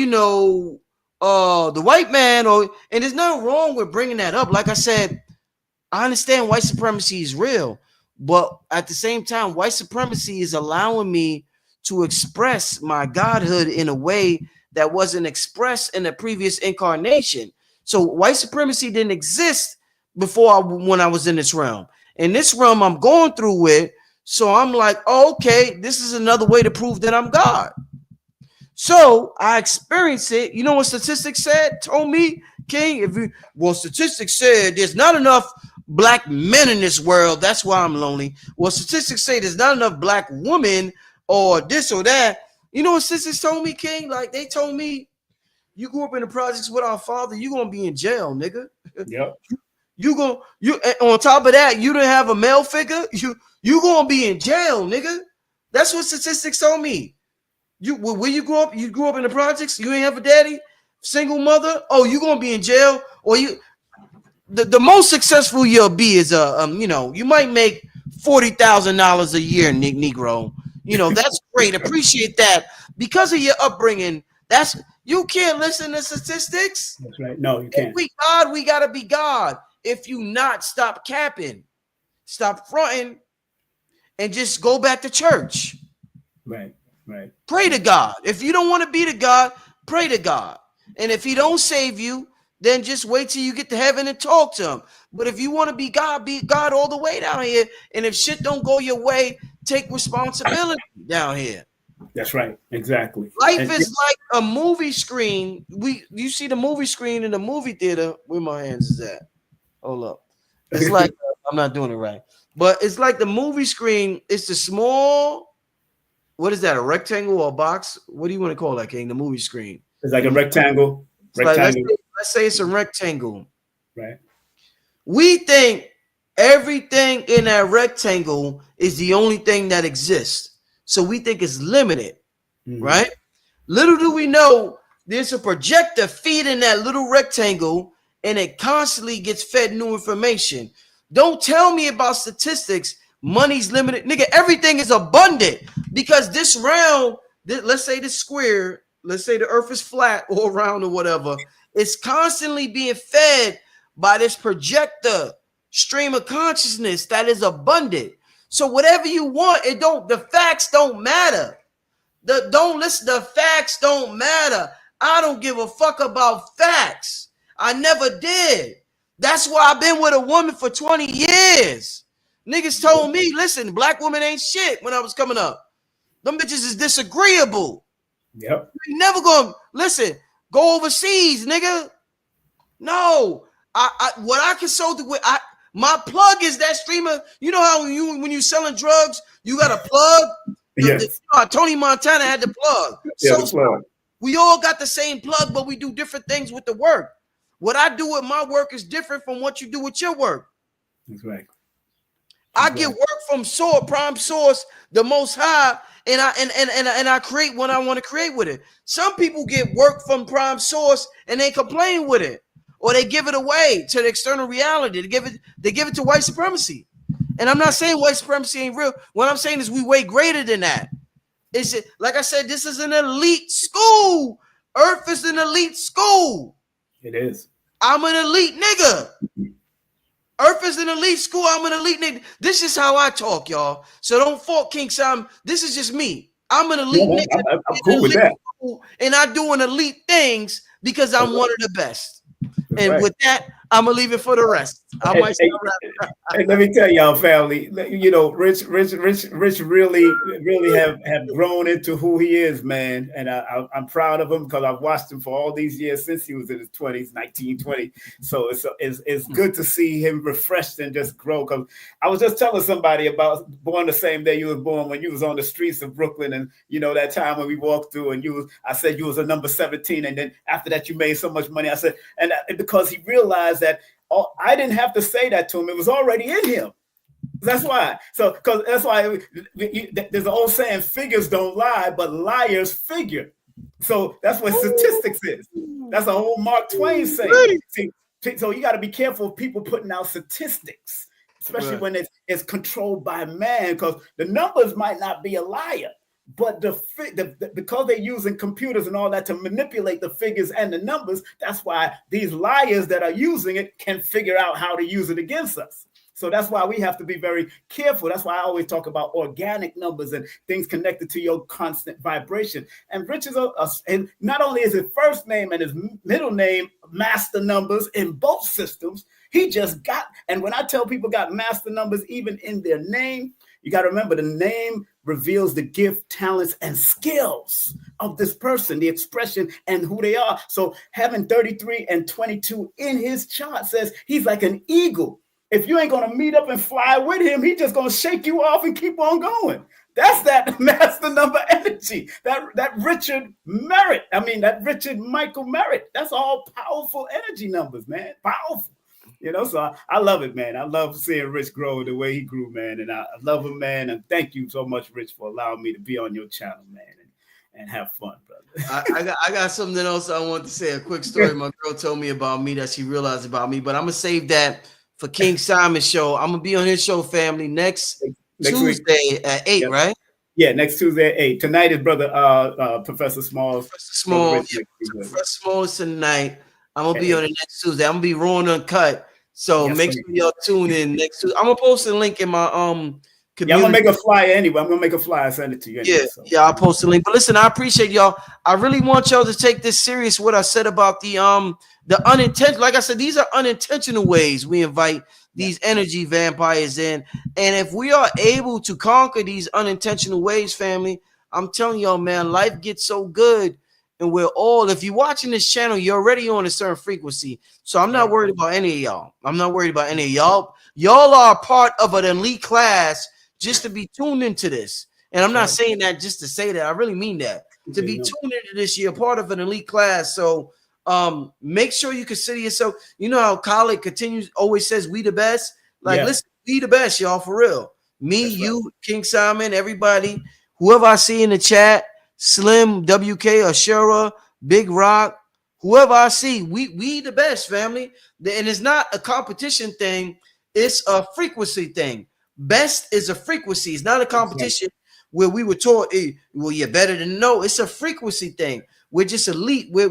the white man, and there's nothing wrong with bringing that up. Like I said, I understand white supremacy is real, but at the same time, white supremacy is allowing me to express my godhood in a way that wasn't expressed in the previous incarnation. So white supremacy didn't exist before when I was in this realm. In this realm, I'm going through with. So I'm like, oh, okay, this is another way to prove that I'm God. So I experienced it. You know what statistics told me, King? Statistics said there's not enough black men in this world. That's why I'm lonely. Well, statistics say there's not enough black women or this or that. You know what statistics told me, King? Like they told me, you grew up in the projects with our father, you're gonna be in jail, nigga.
Yep.
You on top of that, you didn't have a male figure. You gonna be in jail, nigga. That's what statistics told me. Where you grew up? You grew up in the projects. You ain't have a daddy, single mother. Oh, you gonna be in jail, or the most successful you'll be is you might make $40,000 a year, Negro. That's great. Appreciate that because of your upbringing. You can't listen to statistics.
That's right. No, you can't.
If we God, we gotta be God. If you not, stop capping, stop fronting, and just go back to church.
Right.
Pray to God. If you don't want to be to God, pray to God. And if he don't save you, then just wait till you get to heaven and talk to him. But if you want to be God all the way down here. And if shit don't go your way, take responsibility down here.
That's right. Exactly.
Life is like a movie screen. You see the movie screen in the movie theater. Where my hands is at? Hold up. It's like I'm not doing it right. But it's like the movie screen. It's the small. What is that? A rectangle or a box? What do you want to call that, King? The movie screen.
It's like a rectangle.
Like, let's say it's a rectangle.
Right.
We think everything in that rectangle is the only thing that exists. So we think it's limited, right? Little do we know there's a projector feeding that little rectangle and it constantly gets fed new information. Don't tell me about statistics. Money's limited. Nigga, everything is abundant because this round, let's say this square, let's say the earth is flat or round or whatever, it's constantly being fed by this projector stream of consciousness that is abundant. So whatever you want, the facts don't matter. The facts don't matter. I don't give a fuck about facts. I never did. That's why I've been with a woman for 20 years. Niggas told me, listen, black women ain't shit when I was coming up. Them bitches is disagreeable.
Yep.
You never gonna listen, go overseas, nigga. No. What I consulted with, my plug is that streamer. You know how when you selling drugs, you got a plug?
Yes.
Tony Montana had the plug.
Yeah, the plug.
We all got the same plug, but we do different things with the work. What I do with my work is different from what you do with your work.
That's right.
I get work from prime source, the most high, and I create what I want to create with it. Some people get work from prime source and they complain with it, or they give it away to the external reality. They give it to white supremacy. And I'm not saying white supremacy ain't real. What I'm saying is we way greater than that. It's like I said, this is an elite school. Earth is an elite school.
It is.
I'm an elite nigga. Earth is an elite school. I'm an elite nigga. This is how I talk, y'all. So don't fault King Sam. This is just me. I'm an elite nigga.
I'm cool with that.
School, and I doing elite things because I'm one of the best.
That's
And
right.
with that, I'm gonna leave it for the rest. I
And,
might
and,
start
and let me tell y'all, family, you know, Rich really have grown into who he is, man. And I'm proud of him because I've watched him for all these years since he was in his 20s, 19, 20. So it's good to see him refreshed and just grow. Because I was just telling somebody about born the same day you was born, when you was on the streets of Brooklyn, and you know that time when we walked through, and I said you was a number 17, and then after that you made so much money. I said, and because he realized that. Oh, I didn't have to say that to him. It was already in him. That's why. So, because that's why there's an old saying: figures don't lie, but liars figure. So that's what statistics is. That's a whole Mark Twain saying. See, so you got to be careful of people putting out statistics, especially when it's controlled by man, because the numbers might not be a liar. But because they're using computers and all that to manipulate the figures and the numbers, that's why these liars that are using it can figure out how to use it against us. So that's why we have to be very careful. That's why I always talk about organic numbers and things connected to your constant vibration. And Rich is and not only is his first name and his middle name master numbers in both systems, he just got, and when I tell people got master numbers even in their name, you got to remember the name reveals the gift, talents, and skills of this person, the expression and who they are. So having 33 and 22 in his chart says he's like an eagle. If you ain't going to meet up and fly with him, he's just going to shake you off and keep on going. That's that master number energy, that Richard Merritt. I mean, that Richard Michael Merritt. That's all powerful energy numbers, man. Powerful. You know, so I love it, man. I love seeing Rich grow the way he grew, man. And I love him, man. And thank you so much, Rich, for allowing me to be on your channel, man, and have fun, brother.
I got something else I want to say. A quick story my girl told me about me that she realized about me, but I'm gonna save that for King Simon's show. I'm gonna be on his show, family, next Tuesday week. At 8, right?
Yeah, next Tuesday at 8. Tonight is brother Professor Smalls.
Professor Small is tonight. I'm gonna be on it next Tuesday. I'm gonna be raw and uncut. So make sure y'all tune in next Tuesday. I'm gonna post a link in my community.
Yeah, I'm gonna make a flyer anyway. I'm gonna make a flyer, send it to you. Anyway,
yeah, I'll post a link. But listen, I appreciate y'all. I really want y'all to take this serious. What I said about the unintentional, like I said, these are unintentional ways we invite these energy vampires in. And if we are able to conquer these unintentional ways, family, I'm telling y'all, man, life gets so good. And we're all, if you're watching this channel, you're already on a certain frequency. So I'm not worried about any of y'all. I'm not worried about any of y'all. Y'all are part of an elite class just to be tuned into this. And I'm not saying that just to say that. I really mean that. To be tuned into this, you're part of an elite class. So make sure you consider yourself. You know how Khaled always says we the best. Like, listen, we the best, y'all, for real. Me, you, King Simon, everybody, whoever I see in the chat, Slim, WK, Ashura, Big Rock, whoever I see, we the best, family. And it's not a competition thing, it's a frequency thing. Best is a frequency, it's not a competition where we were taught, hey, well, you're better than no, it's a frequency thing. We're just elite. We're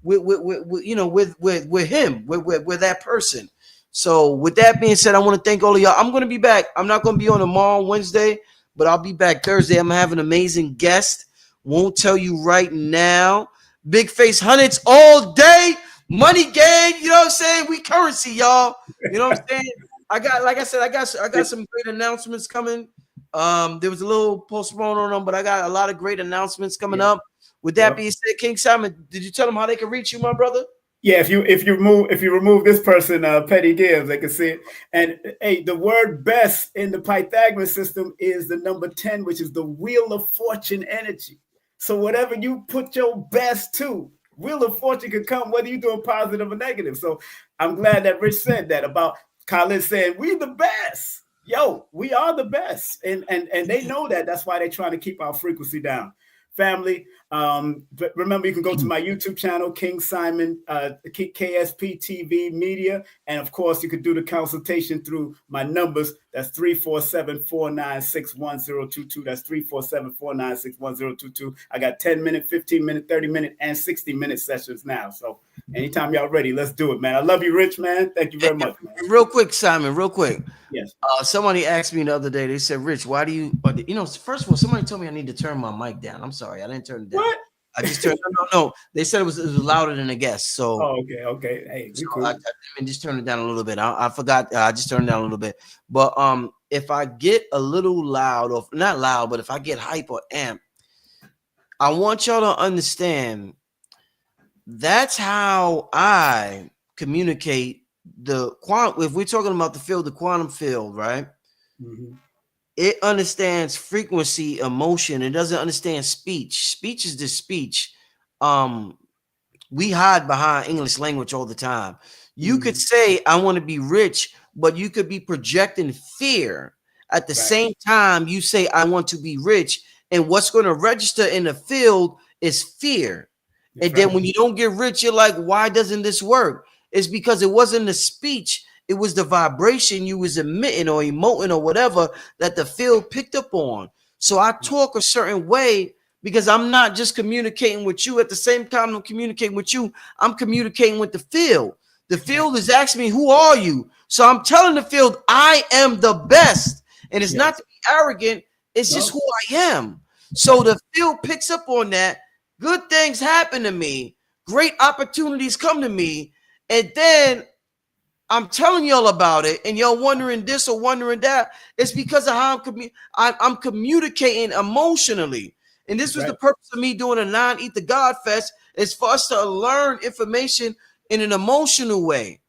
you know, we're him, we're that person. So with that being said, I want to thank all of y'all. I'm gonna be back. I'm not gonna be on tomorrow, Wednesday, but I'll be back Thursday. I'm gonna have an amazing guest. Won't tell you right now. Big face hundreds all day. Money gang. You know what I'm saying? We currency, y'all. You know what I'm saying? I got, like I said, I got some great announcements coming. There was a little postponed on them, but I got a lot of great announcements coming up. With that being said, King Simon, did you tell them how they can reach you, my brother?
Yeah, if you remove this person, Petty Gibbs, they can see it. And hey, the word best in the Pythagorean system is the number 10, which is the wheel of fortune energy. So whatever you put your best to, wheel of fortune can come whether you're doing positive or negative. So I'm glad that Rich said that about Khaled saying we the best. Yo, we are the best. And they know that. That's why they're trying to keep our frequency down. Family, but remember, you can go to my YouTube channel, King Simon, KSP TV Media. And of course, you could do the consultation through my numbers. That's 347-496-1022. That's 347-496-1022. I got 10-minute, 15-minute, 30-minute, and 60-minute sessions now. So anytime y'all ready, let's do it, man. I love you, Rich, man. Thank you very much, man.
Real quick, Simon, real quick.
Yes.
Somebody asked me the other day, they said, Rich, why do you, first of all, somebody told me I need to turn my mic down. I'm sorry, I didn't turn it down.
What?
I just turned. No. They said it was louder than a guest. So,
Oh, okay. Hey, we cool.
I just turn it down a little bit. I forgot. I just turned it down a little bit. But if I get a little loud, or not loud, but if I get hype or amp, I want y'all to understand that's how I communicate the quantum. If we're talking about the field, the quantum field, right?
Mm-hmm.
It understands frequency, emotion. It doesn't understand speech. Speech is the speech. We hide behind English language all the time. You could say, I want to be rich, but you could be projecting fear. At the same time, you say, I want to be rich. And what's going to register in the field is fear. And then when you don't get rich, you're like, why doesn't this work? It's because it wasn't the speech. It was the vibration you was emitting or emoting or whatever that the field picked up on. So I talk a certain way because I'm not just communicating with you. At the same time I'm communicating with you, I'm communicating with the field. The field is asking me, who are you? So I'm telling the field, I am the best. And it's not to be arrogant. It's just who I am. So the field picks up on that. Good things happen to me. Great opportunities come to me. And then I'm telling y'all about it, and y'all wondering this or wondering that. It's because of how I'm communicating emotionally. And this was the purpose of me doing a non-Eat the God Fest, is for us to learn information in an emotional way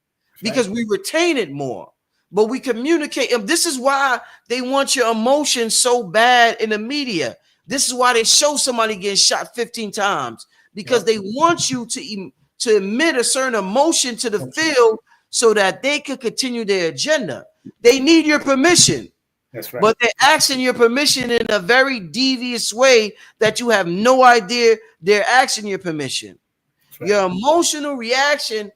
because we retain it more. But we communicate. And this is why they want your emotions so bad in the media. This is why they show somebody getting shot 15 times because they want you to emit a certain emotion to the field so that they could continue their agenda. They need your permission.
That's right.
But they're asking your permission in a very devious way that you have no idea they're asking your permission. Your emotional reaction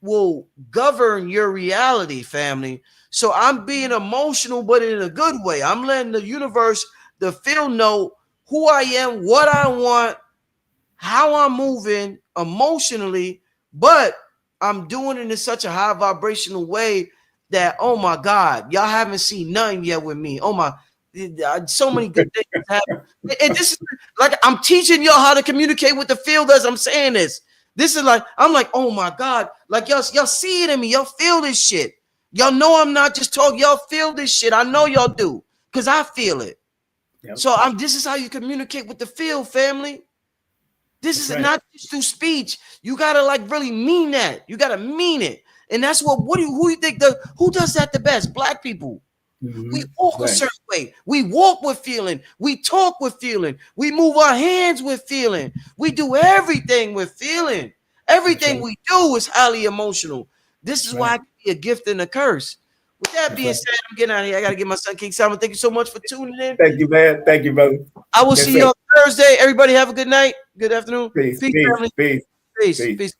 will govern your reality, family. So I'm being emotional, but in a good way. I'm letting the universe, the field know who I am, what I want, how I'm moving emotionally, but I'm doing it in such a high vibrational way that, oh my God, y'all haven't seen nothing yet with me. Oh my, so many good things happen. And this is like, I'm teaching y'all how to communicate with the field as I'm saying this. This is like, I'm like, oh my God, like y'all see it in me. Y'all feel this shit. Y'all know I'm not just talking. Y'all feel this shit. I know y'all do because I feel it. So this is how you communicate with the field, family. This is not just through speech. You gotta like really mean that. You gotta mean it, and that's who you think who does that the best? Black people. We walk a certain way. We walk with feeling. We talk with feeling. We move our hands with feeling. We do everything with feeling. Everything we do is highly emotional. This is why it can be a gift and a curse. With that being said, I'm getting out of here. I got to get my son King Simon. Thank you so much for tuning in.
Thank you, man. Thank you, brother.
I will see you on Thursday. Everybody have a good night. Good afternoon.
Peace.
Peace,
Peace.
family.
Peace.
Peace.
Peace.
Peace.